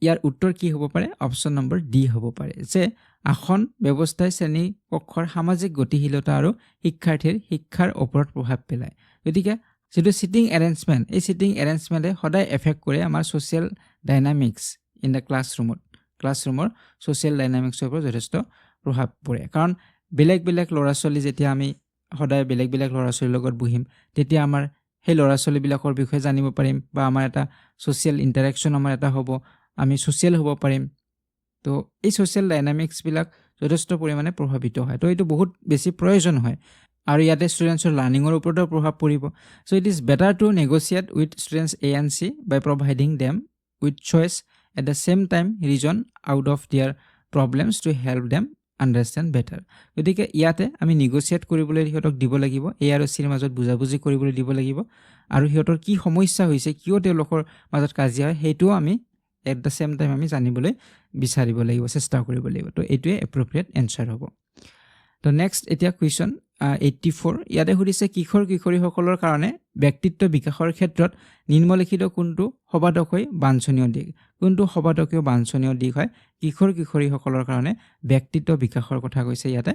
ইয়াৰ উত্তৰ কি হ'ব পাৰে? অপশ্যন নম্বৰ ডি হ'ব পাৰে, যে আসন ব্যৱস্থাই শ্ৰেণীকক্ষৰ সামাজিক গতিশীলতা আৰু শিক্ষাৰ্থীৰ শিক্ষাৰ ওপৰত প্ৰভাৱ পেলায়। গতিকে যিটো ছিটিং এৰেঞ্জমেণ্ট, এই ছিটিং এৰেঞ্জমেণ্টে সদায় এফেক্ট কৰে আমাৰ ছ'চিয়েল ডাইনামিক্স ইন দ্য ক্লাছৰুমৰ ছ'চিয়েল ডাইনামিক্সৰ ওপৰত যথেষ্ট প্ৰভাৱ পৰে। কাৰণ বেলেগ বেলেগ ল'ৰা ছোৱালী যেতিয়া আমি সদায় বেলেগ বেলেগ ল'ৰা ছোৱালীৰ লগত বহিম, তেতিয়া আমাৰ সেই ল'ৰা ছোৱালীবিলাকৰ বিষয়ে জানিব পাৰিম, বা আমাৰ এটা ছ'চিয়েল ইণ্টাৰেকশ্যন আমাৰ এটা হ'ব, আমি ছ'চিয়েল হ'ব পাৰিম। তো এই ছ'চিয়েল ডাইনামিক্সবিলাক যথেষ্ট পৰিমাণে প্ৰভাৱিত হয় তো এইটো বহুত বেছি প্ৰয়োজন হয় আৰু ইয়াতে ষ্টুডেণ্টছৰ লাৰ্ণিঙৰ ওপৰতো প্ৰভাৱ পৰিব so' it is better to negotiate with students A and C by providing them with choice at the same time reason out of their problems to help them understand better গতিকে ইয়াতে আমি নেগচিয়েট কৰিবলৈ সিহঁতক দিব লাগিব এ আৰু চিৰ মাজত বুজাবুজি কৰিবলৈ দিব লাগিব আৰু সিহঁতৰ কি সমস্যা হৈছে কিয় তেওঁলোকৰ মাজত কাজিয়া হয় সেইটোও আমি এট দ্য চেম টাইম আমি জানিবলৈ বিচাৰিব লাগিব চেষ্টা কৰিব লাগিব তো এইটোৱে এপ্ৰপ্ৰিয়েট এনচাৰ হ'ব তো নেক্সট এতিয়া কুৱেশ্যন 84 ইয়াতে সুধিছে কিশোৰ কিশোৰীসকলৰ কাৰণে ব্যক্তিত্ব বিকাশৰ ক্ষেত্ৰত নিম্নলিখিত কোনটো সবাতোকৈ বাঞ্ছনীয় দিশ কোনটো সবাতোকৈ বাঞ্ছনীয় দিশ হয় কিশোৰ কিশোৰীসকলৰ কাৰণে ব্যক্তিত্ব বিকাশৰ কথা কৈছে ইয়াতে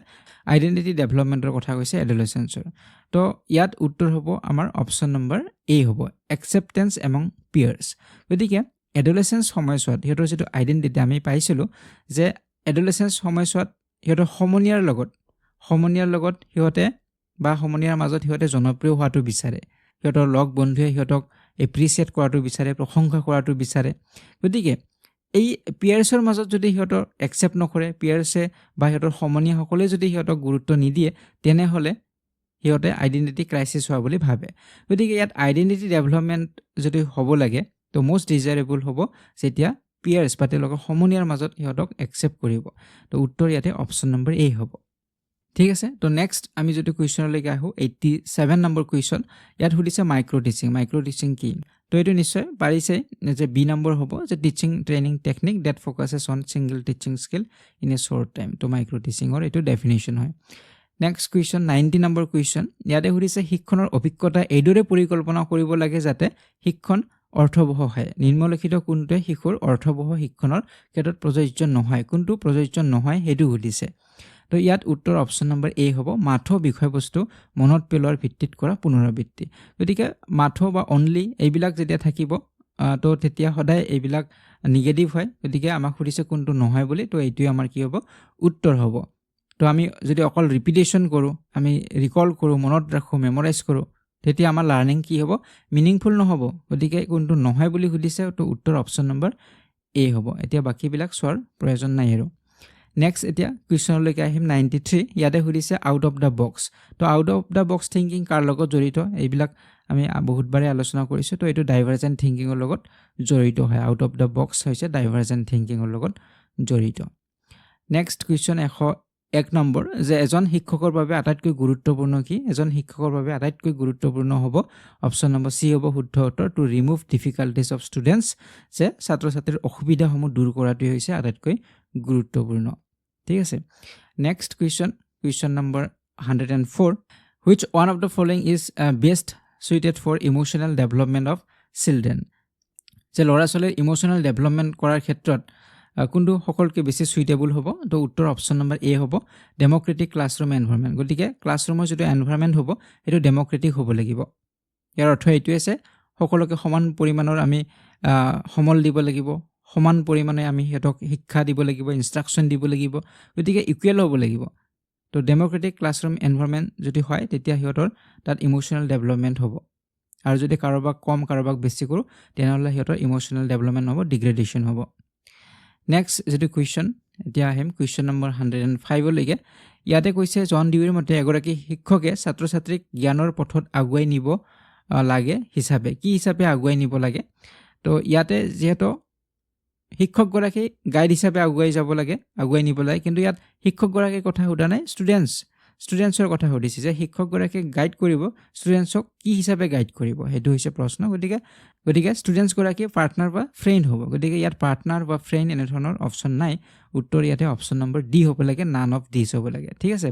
আইডেণ্টিটি ডেভেলপমেণ্টৰ কথা কৈছে এডলেচেন্সৰ তো ইয়াত উত্তৰ হ'ব আমাৰ অপশ্যন নম্বৰ এ হ'ব একচেপ্টেন্স এমং পিয়াৰ্ছ গতিকে এডলেচেন্স সময়ছোৱাত সিহঁতৰ যিটো আইডেণ্টিটি আমি পাইছিলোঁ যে এডলেচেন্স সময়ছোৱাত সিহঁতৰ সমনীয়াৰ লগত সিহঁতে বা সমনীয়াৰ মাজত সিহঁতে জনপ্ৰিয় হোৱাটো বিচাৰে সিহঁতৰ লগ বন্ধুৱে সিহঁতক এপ্ৰিচিয়েট কৰাটো বিচাৰে প্ৰশংসা কৰাটো বিচাৰে গতিকে এই পিয়াৰ্ছৰ মাজত যদি সিহঁতৰ একচেপ্ট নকৰে পিয়াৰ্ছে বা সিহঁতৰ সমনীয়াসকলে যদি সিহঁতক গুৰুত্ব নিদিয়ে তেনেহ'লে সিহঁতে আইডেণ্টিটি ক্ৰাইচিছ হোৱা বুলি ভাবে গতিকে ইয়াত আইডেণ্টিটি ডেভেলপমেণ্ট যদি হ'ব লাগে তো মষ্ট ডিজায়াৰেবল হ'ব যেতিয়া পিয়াৰ্ছ বা তেওঁলোকৰ সমনীয়াৰ মাজত সিহঁতক একচেপ্ট কৰিব তো উত্তৰ ইয়াতে অপশ্যন নম্বৰ এ হ'ব ঠিক আছে তো নেক্সট আমি যদি কুৱেশ্যনলৈকে আহোঁ 87 নম্বৰ কুৱেশ্যন ইয়াত সুধিছে মাইক্ৰ' টিচিং কি তো এইটো নিশ্চয় পাৰিছে যে বি নম্বৰ হ'ব যে teaching training technique that focuses on single teaching skill in a short time তো মাইক্ৰ' টিচিঙৰ এইটো ডেফিনেশ্যন হয় নেক্সট কুৱেশ্যন 90 নম্বৰ কুৱেশ্যন ইয়াতে সুধিছে শিক্ষণৰ অভিজ্ঞতা এইদৰে পৰিকল্পনা কৰিব লাগে যাতে শিক্ষণ অৰ্থবহ হয় নিম্নলিখিত কোনটোৱে শিশুৰ অৰ্থবহ শিক্ষণৰ ক্ষেত্ৰত প্ৰযোজ্য নহয় কোনটো প্ৰযোজ্য নহয় সেইটো সুধিছে তো ইয়াত উত্তৰ অপশ্যন নম্বৰ এ হ'ব মাথো বিষয়বস্তু মনত পেলোৱাৰ ভিত্তিত কৰা পুনৰাবৃত্তি গতিকে মাথো বা অনলি এইবিলাক যেতিয়া থাকিব তো তেতিয়া সদায় এইবিলাক নিগেটিভ হয় গতিকে আমাক সুধিছে কোনটো নহয় বুলি তো এইটোৱে আমাৰ কি হ'ব উত্তৰ হ'ব তো আমি যদি অকল ৰিপিটেশ্যন কৰোঁ আমি ৰিকল কৰোঁ মনত ৰাখোঁ মেমৰাইজ কৰোঁ তেতিয়া আমাৰ লাৰ্ণিং কি হ'ব মিনিংফুল নহ'ব গতিকে কোনটো নহয় বুলি সুধিছে তো উত্তৰ অপশ্যন নম্বৰ এ হ'ব এতিয়া বাকীবিলাক চোৱাৰ প্ৰয়োজন নাই আৰু নেক্সট এতিয়া কুৱেশ্যনলৈকে আহিম 93 ইয়াতে সুধিছে আউট অফ দ্য বক্স তো out of the box thinking কাৰ লগত জড়িত এইবিলাক আমি বহুতবাৰে আলোচনা কৰিছোঁ তো এইটো ডাইভাৰ্জেণ্ট থিংকিঙৰ লগত জড়িত হয় আউট অফ দ্য বক্স হৈছে ডাইভাৰ্জেণ্ট থিংকিঙৰ লগত জড়িত নেক্সট কুৱেশ্যন 101 নম্বৰ যে এজন শিক্ষকৰ বাবে আটাইতকৈ গুৰুত্বপূৰ্ণ কি এজন শিক্ষকৰ বাবে আটাইতকৈ গুৰুত্বপূৰ্ণ হ'ব অপশ্যন নম্বৰ চি হ'ব শুদ্ধ উত্তৰ to remove difficulties of students যে ছাত্ৰ ছাত্ৰীৰ অসুবিধাসমূহ দূৰ কৰাটোৱে হৈছে আটাইতকৈ গুৰুত্বপূৰ্ণ ঠিক আছে next question number 104 which one of the following is best suited for emotional development of children যে ল'ৰা ছোৱালীৰ ইম'চনেল ডেভেলপমেণ্ট কৰাৰ ক্ষেত্ৰত কোনটো সকলোতকৈ বেছি সুইটেবল হ'ব তো উত্তৰ অপশ্যন নম্বৰ এ হ'ব ডেম'ক্ৰেটিক ক্লাছৰুম এনভাইৰনমেণ্ট গতিকে ক্লাছৰুমৰ যিটো এনভাইৰনমেণ্ট হ'ব সেইটো ডেম'ক্ৰেটিক হ'ব লাগিব ইয়াৰ অৰ্থ এইটোৱে আছে সকলোকে সমান পৰিমাণৰ আমি সমল দিব লাগিব সমান পৰিমাণে আমি সিহঁতক শিক্ষা দিব লাগিব ইনষ্ট্ৰাকশ্যন দিব লাগিব গতিকে ইকুৱেল হ'ব লাগিব তো ডেম'ক্ৰেটিক ক্লাছৰুম এনভাইৰনমেণ্ট যদি হয় তেতিয়া সিহঁতৰ তাত ইম'চনেল ডেভেলপমেণ্ট হ'ব আৰু যদি কাৰোবাক কম কাৰোবাক বেছি কৰোঁ তেনেহ'লে সিহঁতৰ ইম'চনেল ডেভেলপমেণ্ট হ'ব ডিগ্ৰেডেশ্যন হ'ব নেক্সট যিটো কুৱেশ্যন এতিয়া আহিম কুৱেশ্যন নম্বৰ 105লৈকে ইয়াতে কৈছে জন ডিউৰ মতে এগৰাকী শিক্ষকে ছাত্ৰ ছাত্ৰীক জ্ঞানৰ পথত আগুৱাই নিব লাগে হিচাপে কি হিচাপে আগুৱাই নিব লাগে তো ইয়াতে যিহেতু শিক্ষকগৰাকী গাইড হিচাপে আগুৱাই নিব লাগে কিন্তু ইয়াত শিক্ষকগৰাকীৰ কথা সোধা নাই ষ্টুডেণ্টছৰ কথা সুধিছে যে শিক্ষকগৰাকীয়ে গাইড কৰিব ষ্টুডেণ্টছক কি হিচাপে গাইড কৰিব সেইটো হৈছে প্ৰশ্ন গতিকে ষ্টুডেণ্টছগৰাকী পাৰ্টনাৰ বা ফ্ৰেণ্ড হ'ব গতিকে ইয়াত পাৰ্টনাৰ বা ফ্ৰেণ্ড এনেধৰণৰ অপশ্যন নাই উত্তৰ ইয়াতে অপশ্যন নম্বৰ ডি হ'ব লাগে নান অফ দিছ হ'ব লাগে ঠিক আছে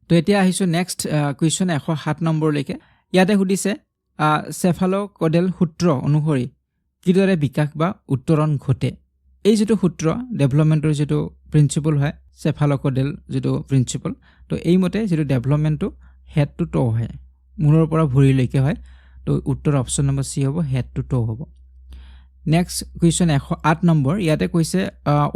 তো এতিয়া আহিছোঁ নেক্সট কুৱেশ্যন 107 নম্বৰলৈকে ইয়াতে সুধিছে চেফাল'কডেল সূত্ৰ অনুসৰি কিদৰে বিকাশ বা উত্তৰণ ঘটে এই যিটো সূত্ৰ ডেভেলপমেণ্টৰ যিটো প্ৰিন্সিপল হয় চেফাল'কডেল যিটো প্ৰিন্সিপল তো এইমতে যিটো ডেভেলপমেণ্টটো হেড টু ট' হয় মূৰৰ পৰা ভৰিলৈকে হয় তো উত্তৰ অপশ্যন নম্বৰ চি হ'ব হেড টু ট' হ'ব নেক্সট কুৱেশ্যন 108 নম্বৰ ইয়াতে কৈছে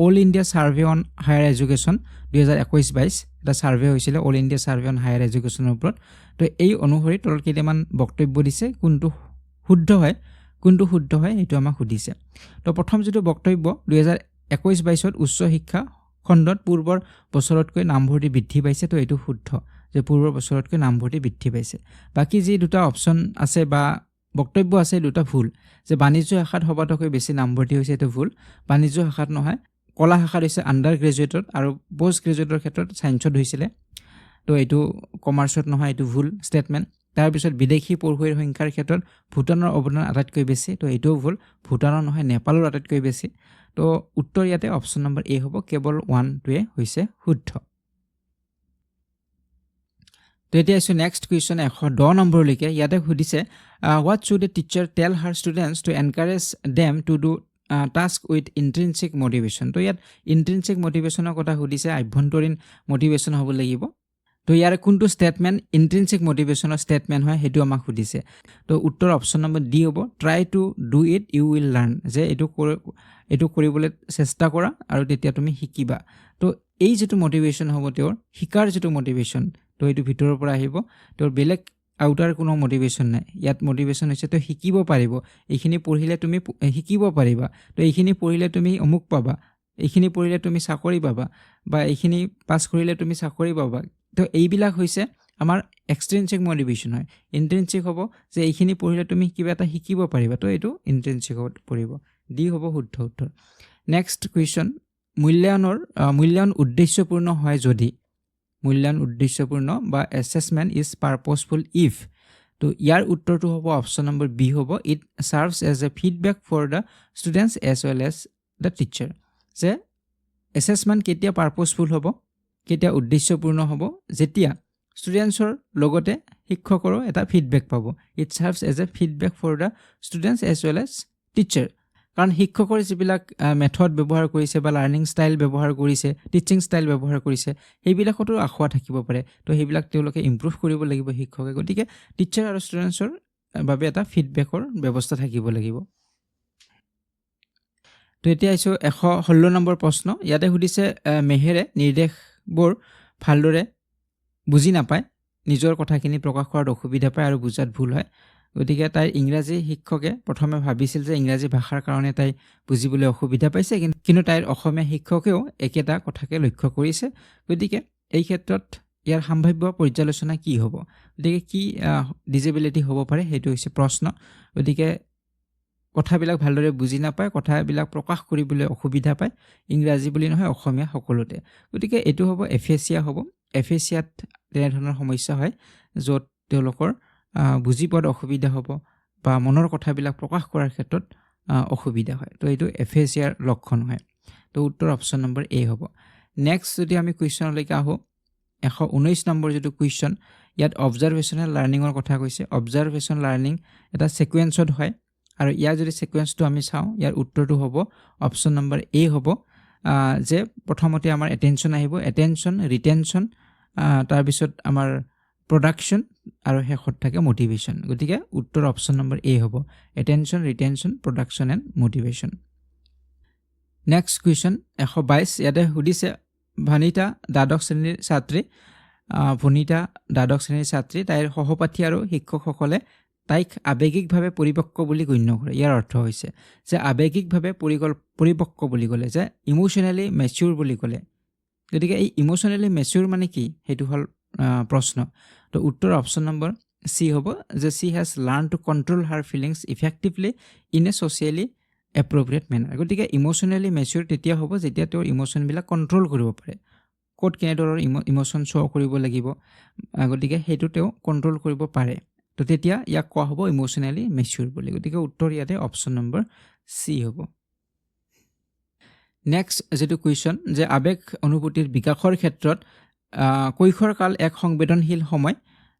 all India survey on higher education 2021-22 এটা ছাৰ্ভে হৈছিলে all India survey on higher এডুকেশ্যনৰ ওপৰত তো এই অনুসৰি তলত কেইটামান বক্তব্য দিছে কোনটো শুদ্ধ হয় এইটো আমাক সুধিছে তো প্ৰথম যিটো বক্তব্য 2021-22 উচ্চ শিক্ষা খণ্ডত পূৰ্বৰ বছৰতকৈ নামভৰ্তি বৃদ্ধি পাইছে তো এইটো শুদ্ধ যে পূৰ্বৰ বছৰতকৈ নামভৰ্তি বৃদ্ধি পাইছে বাকি যি দুটা অপচন আছে বা বক্তব্য আছে দুটা ভুল যে বাণিজ্য শাখাত সবাতোকৈ বেছি নামভৰ্তি হৈছে এইটো ভুল বাণিজ্য শাখাত নহয় কলা শাখাত হৈছে আন্ডাৰ গ্ৰেজুৱেটত আৰু পোষ্ট গ্ৰেজুৱেটৰ ক্ষেত্ৰত সায়েন্সত হৈছিলে তো এইটো কমাৰ্চত নহয় এইটো ভুল ষ্টেটমেণ্ট তাৰ পিছত বিদেশী পঢ়ুৱৈৰ সংখ্যাৰ ক্ষেত্ৰত ভুটানৰ অৱদান আটাইতকৈ বেছি তো এইটোও ভুল ভুটানৰ নহয় নেপালৰ আটাইতকৈ বেছি তো উত্তৰ ইয়াতে অপচন নম্বৰ এ হ'ব কেৱল 1টোৱে হৈছে শুদ্ধ তো এতিয়া আছো নেক্সট কুৱেশ্যন 110 নম্বৰলৈকে ইয়াতে সুধিছে what should a teacher tell her students to encourage them to do task with intrinsic motivation তো ইয়াত intrinsic motivationৰ কথা সুধিছে আভ্যন্তৰীণ motivation হ'ব লাগিব তো ইয়াৰ কোনটো ষ্টেটমেণ্ট ইন্ট্ৰিনসিক মোটিভেশনৰ ষ্টেটমেণ্ট হয় হেতু আমাক সুধিছে তো উত্তৰ অপচন নম্বৰ ডি হ'ব try to do it U will learn যে এইটো কৰিবলৈ চেষ্টা কৰা আৰু তেতিয়া তুমি শিকিবা তো এই যেটো মোটিভেশন হ'ব তেওঁৰ শিকাৰ যেটো মোটিভেশন তো এইটো ভিতৰৰ পৰা আহিব তোৰ বেলেগ আউটাৰ কোনো মোটিভেশন নাই ইয়াত মোটিভেশন হৈছে তো শিকিব পাৰিব এইখিনি পঢ়িলে তুমি শিকিব পাৰিবা তো এইখিনি পঢ়িলে তুমি অমুক পাবা এইখিনি পঢ়িলে তুমি চাকৰি পাবা বা এইখিনি পাস কৰিলে তুমি চাকৰি পাবা তো এইবিলাক হৈছে আমাৰ এক্সট্ৰিনসিক মোটিভেশন হয় ইন্ট্ৰিনসিক হ'ব যে এইখিনি পঢ়িলে তুমি কিবা এটা শিকিব পাৰিবা তো এইটো ইন্ট্ৰিনসিক পৰিব ডি হ'ব শুদ্ধ উত্তৰ নেক্সট কুৱেশ্যন মূল্যায়ন উদ্দেশ্যপূৰ্ণ হয় যদি মূল্যায়ন উদ্দেশ্যপূৰ্ণ বা অ্যাসেসমেন্ট ইজ পাৰপজফুল ইফ তো ইয়াৰ উত্তৰটো হ'ব অপচন নম্বৰ বি হ'ব it serves as a feedback for the students as well as the teacher যে অ্যাসেসমেন্ট কেতিয়া পাৰপজফুল হ'ব কেতিয়া উদ্দেশ্যপূৰ্ণ হ'ব যেতিয়া ষ্টুডেন্টছৰ লগতে শিক্ষকৰো এটা ফিডব্যাক পাব it serves as a feedback for the students as well as teacher কাৰণ শিক্ষকৰ যিবিলাক মেথড ব্যৱহাৰ কৰিছে বা লাৰ্নিং ষ্টাইল ব্যৱহাৰ কৰিছে টিচিং ষ্টাইল ব্যৱহাৰ কৰিছে সেইবিলাকতো আখোৱা থাকিব পাৰে তো সেইবিলাক তেওঁলোকে ইমপ্ৰুভ কৰিব লাগিব শিক্ষকে গতিকে টিচাৰ আৰু ষ্টুডেন্টছৰ বাবে এটা ফিডব্যাকৰ ব্যৱস্থা থাকিব লাগিব তো এতিয়া আইছো 116 নম্বৰ প্ৰশ্ন ইয়াতে সুধিছে মেহেৰে নিৰ্দেশবোৰ ভালদৰে বুজি নাপায় নিজৰ কথাখিনি প্ৰকাশ কৰাত অসুবিধা পায় আৰু বুজাত ভুল হয় গতিকে তাই ইংৰাজী শিক্ষকে প্ৰথমে ভাবিছিল যে ইংৰাজী ভাষাৰ কাৰণে তাই বুজিবলৈ অসুবিধা পাইছে কিন্তু তাইৰ অসমীয়া শিক্ষকেও একেটা কথাকে লক্ষ্য কৰিছে গতিকে এই ক্ষেত্ৰত ইয়াৰ সম্ভাৱ্য পৰ্যালোচনা কি হ'ব গতিকে কি ডিজেবিলিটি হ'ব পাৰে হেতু হৈছে প্ৰশ্ন গতিকে কথাবিলাক ভালদৰে বুজি নাপায় কথাবিলাক প্ৰকাশ কৰিবলৈ অসুবিধা পায় ইংৰাজী বুলি নহয় অসমীয়া সকলোতে গতিকে এটো হ'ব এফেচিয়া হ'ব এফেচিয়াত তেনে ধৰণৰ সমস্যা হয় য'ত তেওঁলোকৰ বুজি পোৱাত অসুবিধা হ'ব বা মনৰ কথাবিলাক প্ৰকাশ কৰাৰ ক্ষেত্ৰত অসুবিধা হয় তো এইটো এফেচিয়াৰ লক্ষণ হয় তো উত্তৰ অপচন নম্বৰ এ হ'ব নেক্সট যদি আমি কুৱেশ্যনলৈকে আহো 119 নম্বৰ যেটো কুৱেশ্যন ইয়াত অবজাৰভেশনাল লাৰ্নিংৰ কথা কৈছে অবজাৰভেশন লাৰ্নিং এটা সিকোয়েন্সত হয় আৰু ইয়াৰ যদি সিকোয়েন্সটো আমি চাওঁ ইয়াৰ উত্তৰটো হ'ব অপচন নম্বৰ এ হ'ব যে প্ৰথমতে আমাৰ এটেনশন আহিব এটেনশন ৰিটেনশন তাৰ পিছত আমাৰ প্ৰডাকশন আৰু শেষত থাকে মোটিভেশন গতিকে উত্তৰ অপচন নম্বৰ এ হ'ব attention retention production and motivation next question 122 ইয়াতে সুধিছে ভনিতা দ্বাদশ শ্ৰেণীৰ ছাত্ৰী তাইৰ সহপাঠী আৰু শিক্ষকসকলে তাইক আবেগিকভাৱে পৰিপক্ক বুলি গণ্য কৰে ইয়াৰ অৰ্থ হৈছে যে আবেগিকভাৱে পৰিপক্ক বুলি ক'লে যে ইমোশনালি মেচিউৰ বুলি ক'লে গতিকে এই ইমোশনালি মেচিউৰ মানে কি হেতু হল প্ৰশ্ন তো উত্তৰ অপচন নম্বৰ সি হ'ব যে she has learn to control her feelings effectively in a socially appropriate manner গতিকে ইমোশনালি মেচিউৰ তেতিয়া হ'ব যেতিয়া তেওঁৰ ইমোশনবিলাক কন্ট্ৰোল কৰিব পাৰে ক'ত কেনেদৰৰ ইমোশন শ্ব' কৰিব লাগিব গতিকে হেতু তেওঁ কন্ট্ৰোল কৰিব পাৰে তো তেতিয়া ইয়াক কোৱা হ'ব ইমোশনালি মেচিউৰ বুলি গতিকে উত্তৰ ইয়াতে অপচন নম্বৰ সি হ'ব নেক্সট যেটো কুৱেশ্যন যে আবেগ অনুভূতিৰ বিকাশৰ ক্ষেত্ৰত কৈশোৰ কাল এক সংবেদনশীল সময়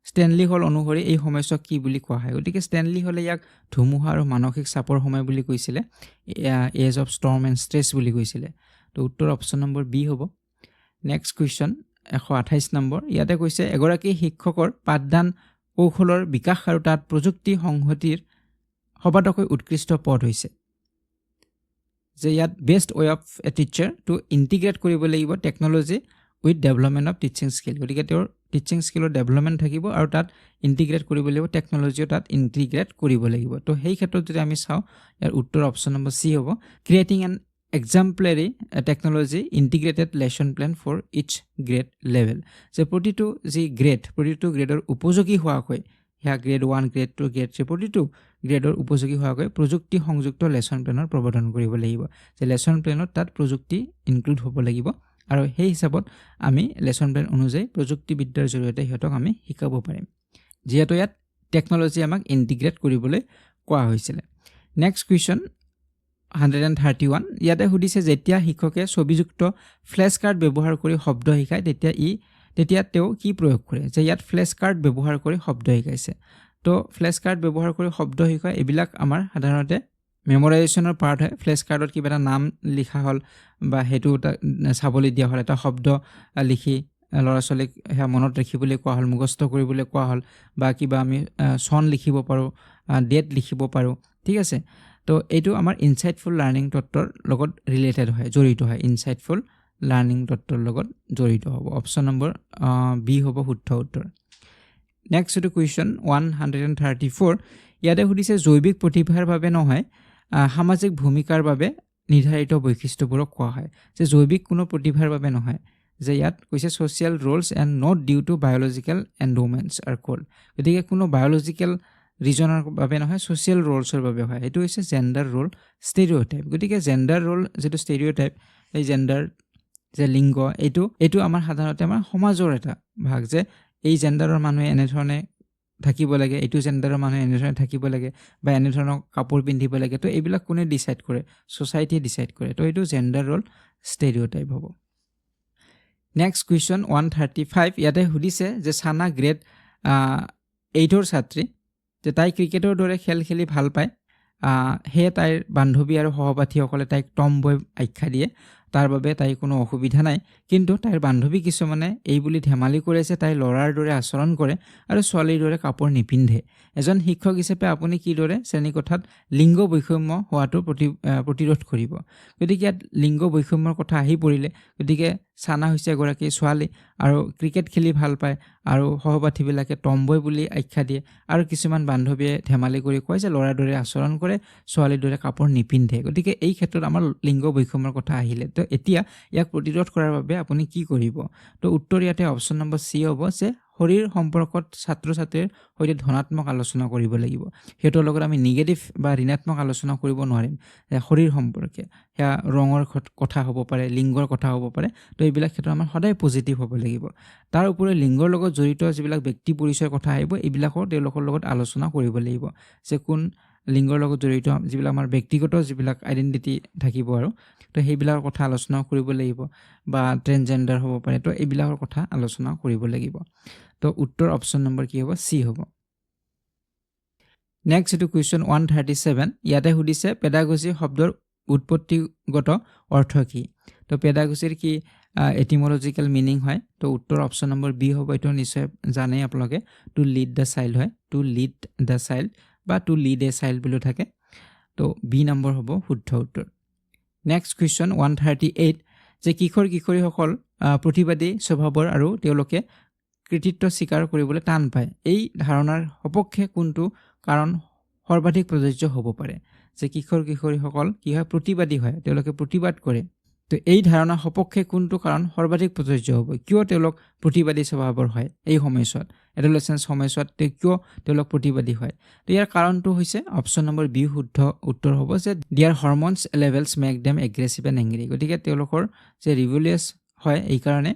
ষ্টেনলি হল অনুসৰি এই সময়ছোৱাক কি বুলি কোৱা হয় গতিকে ষ্টেনলি হলে ইয়াক ধুমুহা আৰু মানসিক চাপৰ সময় বুলি কৈছিলে age of storm and stress বুলি কৈছিলে তো উত্তৰ অপচন নম্বৰ বি হ'ব নেক্সট কুৱেশ্যন 128 নম্বৰ ইয়াতে কৈছে এগৰাকী শিক্ষকৰ পাঠদান কৌশলৰ বিকাশ আৰু তাত প্ৰযুক্তি সংহতিৰ সবাতোকৈ উৎকৃষ্ট পথ হৈছে যে ইয়াত best way of a teacher to integrate কৰিব লাগিব technology with development of teaching skill গতিকে তেওঁৰ টিচিং স্কিলৰ ডেভেলপমেণ্ট থাকিব আৰু তাত ইন্টিগ্ৰেট কৰিব লাগিব টেকনলজিও তাত ইন্টিগ্ৰেট কৰিব লাগিব তো সেই ক্ষেত্ৰত যদি আমি চাওঁ ইয়াৰ উত্তৰ অপচন নম্বৰ সি হ'ব creating N exemplary technology integrated lesson plan for each grade level যে প্ৰতিটো যি প্ৰতিটো গ্ৰেডৰ উপযোগী হোৱাকৈ হ্যা গ্ৰেড 1 গ্ৰেড 2 গ্ৰেড 3 প্ৰতিটো গ্ৰেডৰ উপযোগী হোৱাকৈ প্ৰযুক্তি সংযুক্ত লেসন প্লেনৰ প্ৰৱৰ্তন কৰিব লাগিব যে লেসন প্লেনত তাত প্ৰযুক্তি ইনক্লুড হ'ব লাগিব আৰু সেই হিচাপত আমি লেসন প্লেন অনুযায়ী প্ৰযুক্তিবিদ্যাৰ জৰিয়তে হিতক আমি শিকাব পাৰিম যেহেতু ইয়াত টেকনলজি আমাক ইন্টিগ্ৰেট কৰিবলৈ কোৱা হৈছিল নেক্সট কোৱেশ্চন 131 ইয়াতে সুধিছে যেতিয়া শিক্ষকে ছবিযুক্ত ফ্ল্যাশ কাৰ্ড ব্যৱহাৰ কৰি শব্দ শিকায় তেতিয়া তেওঁ কি প্ৰয়োগ কৰে যে ইয়াত ফ্ল্যাশ কাৰ্ড ব্যৱহাৰ কৰি শব্দ শিকাইছে তো ফ্ল্যাশ কাৰ্ড ব্যৱহাৰ কৰি শব্দ শিকায় এবিলাক আমাৰ সাধাৰণতে মেমৰাইজেচনৰ পাৰ্ট হয় ফ্ল্যাশ কাৰ্ডত কিবা এটা নাম লিখা হল বা হেতু চাবলৈ দিয়া হল এটা শব্দ লিখি লৰা ছোৱালীক মনত ৰাখিবলৈ কোৱা হল মুখস্থ কৰিবলৈ কোৱা হল বা কিবা আমি সন লিখিব পাৰো ডেট লিখিব পাৰো ঠিক আছে তো এইটো আমাৰ ইনসাইটফুল লাৰ্নিং তত্ত্বৰ লগত ৰিলেটেড হয় জড়িত হয় ইনসাইটফুল লাৰ্নিং তত্ত্বৰ লগত জড়িত হ'ব অপচন নম্বৰ বি হ'ব শুদ্ধ উত্তৰ নেক্সট টু কোৱেশ্চন 134 ইয়াতে সুধিছে জৈৱিক প্ৰতিভাৰ বাবে নহয় সামাজিক ভূমিকাৰ বাবে নিৰ্ধাৰিত বৈশিষ্ট্যবোৰক কোৱা হয় যে জৈৱিক কোনো প্ৰতিভাৰ বাবে নহয় যে ইয়াত কৈছে social roles and not due to biological endowments are called গতিকে কোনো বায়োলজিক্যাল ৰিজনৰ বাবে নহয় সোশ্যাল ৰোলছৰ বাবে হয় এটো হৈছে জেন্ডাৰ ৰোল ষ্টেৰিঅটাইপ গতিকে জেন্ডাৰ ৰোল যেটো ষ্টেৰিঅটাইপ এই জেন্ডাৰ যে লিংগ এটো আমাৰ সাধাৰণতে আমাৰ সমাজৰ এটা ভাগ যে এই জেন্ডাৰৰ মানুহে এনে ধৰণে থাকিব লাগে এটো জেন্ডাৰৰ মানুহে এনে ধৰণে থাকিব লাগে বা এনে ধৰণৰ কাপোৰ পিন্ধিব লাগে তো এইবিলাক কোনে ডিসাইড কৰে সোসাইটি ডিসাইড কৰে তো এটো জেন্ডাৰ ৰোল ষ্টেৰিঅটাইপ হ'ব নেক্সট কোৱেশ্চন 135 ইয়াতে সুধিছে যে সানা গ্ৰেড 8ৰ ছাত্ৰী যে তাই ক্ৰিকেটৰ দৰে খেল খেলি ভাল পায় হে তাইৰ বান্ধৱী আৰু সহপাঠীসকলে তাইক টম বয় আখ্যা দিয়ে তাৰ বাবে তাই কোনো অসুবিধা নাই কিন্তু তাইৰ বান্ধৱী কিছুমানে এই বুলি ধেমালি কৰে যে তাই লৰাৰ দৰে আচৰণ কৰে আৰু ছোৱালীৰ দৰে কাপোৰ নিপিন্ধে এজন শিক্ষক হিচাপে আপুনি কি দৰে শ্ৰেণীকোঠাত লিংগ বৈষম্য হোৱাটো প্ৰতিৰোধ কৰিব গতিকে ইয়াত লিংগ বৈষম্যৰ কথা আহি পৰিলে গতিকে সানা হৈছে এগৰাকী ছোৱালী আৰু ক্ৰিকেট খেলি ভাল পায় আৰু সহপাঠীবিলাকে টমবয় বুলি আখ্যা দিয়ে আৰু কিছুমান বান্ধৱীয়ে ধেমালি কৰি কয় যে লৰাৰ দৰে আচৰণ কৰে ছোৱালীৰ দৰে কাপোৰ নিপিন্ধে গতিকে এই ক্ষেত্ৰত আমাৰ লিংগ বৈষম্যৰ কথা আহিলে তো এতিয়া ইয়াক প্ৰতিৰোধ কৰাৰ বাবে আপুনি কি কৰিব তো উত্তৰ ইয়াতে অপচন নম্বৰ সি হ'ব যে শৰীৰ সম্পৰ্কত ছাত্ৰ ছাত্ৰীৰ সৈতে ধনাত্মক আলোচনা কৰিব লাগিব হেতৰ লগত আমি নিগেটিভ বা ঋণাত্মক আলোচনা কৰিব নোৱাৰিম শৰীৰ সম্পৰ্কে হ্যা ৰঙৰ কথা হ'ব পাৰে লিংগৰ কথা হ'ব পাৰে তো এইবিলাক ক্ষেত্ৰত আমাৰ সদায় পজিটিভ হ'ব লাগিব তাৰ উপৰি লিংগৰ লগত জড়িত যিবিলাক ব্যক্তি পৰিচয়ৰ কথা আহিব এইবিলাকৰ তেওঁলোকৰ লগত আলোচনা কৰিব লাগিব যে কোন লিংগৰ লগত জড়িত যিবিলাক আমাৰ ব্যক্তিগত যিবিলাক আইডেন্টিটি থাকিব আৰু তো সেইবিলাকৰ কথা আলোচনা কৰিব লাগিব বা ট্ৰেন্সজেন্ডাৰ হ'ব পাৰে তো এইবিলাকৰ কথা আলোচনা কৰিব লাগিব তো উত্তৰ অপচন নম্বৰ কি হ'ব সি হ'ব নেক্সট টু কোৱেশ্চন 137 ইয়াতে সুধিছে পেডাগজি শব্দৰ উৎপত্তিগত অৰ্থ কি তো পেডাগজিৰ কি এটিমোলজিক্যাল মিনিং হয় তো উত্তৰ অপচন নম্বৰ বি হ'ব এটো নিশ্চয় জানে আপোনালোকে টু লিড দা চাইল্ড হয় টু লিড দা চাইল্ড বা টু লিড এ চাইল্ড বুলি থাকে তো বি নম্বৰ হ'ব শুদ্ধ উত্তৰ নেক্সট কোৱেশ্চন 138 যে কিশোৰীসকল প্ৰতিবাদী স্বভাৱৰ আৰু তেওঁলোকে কৃতিত্ব স্বীকাৰ কৰিবলৈ টান পায় এই ধাৰণাৰ সপক্ষে কোনটো কাৰণ সৰ্বাধিক প্ৰযোজ্য হ'ব পাৰে যে কিশোৰীসকল কি হয় প্ৰতিবাদী হয় তেওঁলোকে প্ৰতিবাদ কৰে তো এই ধাৰণাৰ সপক্ষে কোনটো কাৰণ সৰ্বাধিক প্ৰযোজ্য হ'ব কিয় তেওঁলোক প্ৰতিবাদী স্বভাৱৰ হয় এই সময়ছোৱাত এডোলেসেন্স সময়ছোৱাত কিয় তেওঁলোক প্ৰতিবাদী হয় তো ইয়াৰ কাৰণটো হৈছে অপচন নম্বৰ বি শুদ্ধ উত্তৰ হ'ব যে their hormones levels make them aggressive and angry গতিকে তেওঁলোকৰ যে ৰিভলিয়াছ হয় এই কাৰণে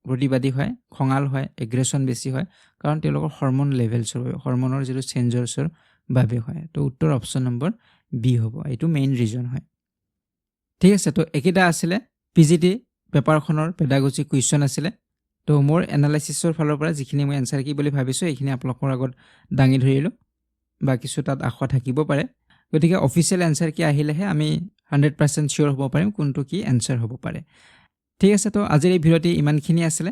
প্ৰতিবাদী হয় খঙাল হয় এগ্ৰেছন বেছি হয় কাৰণ তেওঁলোকৰ হৰমোন লেভেলছৰ বাবে হৰমোনৰ যিটো চেঞ্জছৰ বাবে হয় তো উত্তৰ অপচন নম্বৰ বি হ'ব এইটো মেইন ৰিজন হয় ঠিক আছে তো একেটা আছিলে পিজিটি পেপাৰখনৰ পেডাগজি কুৱেশ্চন আছিলে তো মোৰ এনালাইসিছৰ ফালৰ পৰা যিখিনি মই এনসাৰ কি বুলি ভাবিছো এইখিনি আপোনালোকৰ আগত দাঙি ধৰিলো বা কিছু তাত আখা থাকিব পাৰে গতিকে অফিচিয়েল এনসাৰ কি আহিলেহে আমি 100% শিওৰ হ'ব পাৰিম কোনটো কি এনসাৰ হ'ব পাৰে ঠিক আছে তো আজিৰ এই ভিডিঅ'টি ইমানখিনি আছিলে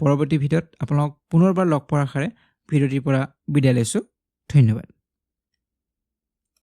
পৰৱৰ্তী ভিডিঅ'ত আপোনাক পুনৰবাৰ লগ পোৱাৰ আশাৰে ভিডিঅ'টিৰ পৰা বিদায় লৈছো ধন্যবাদ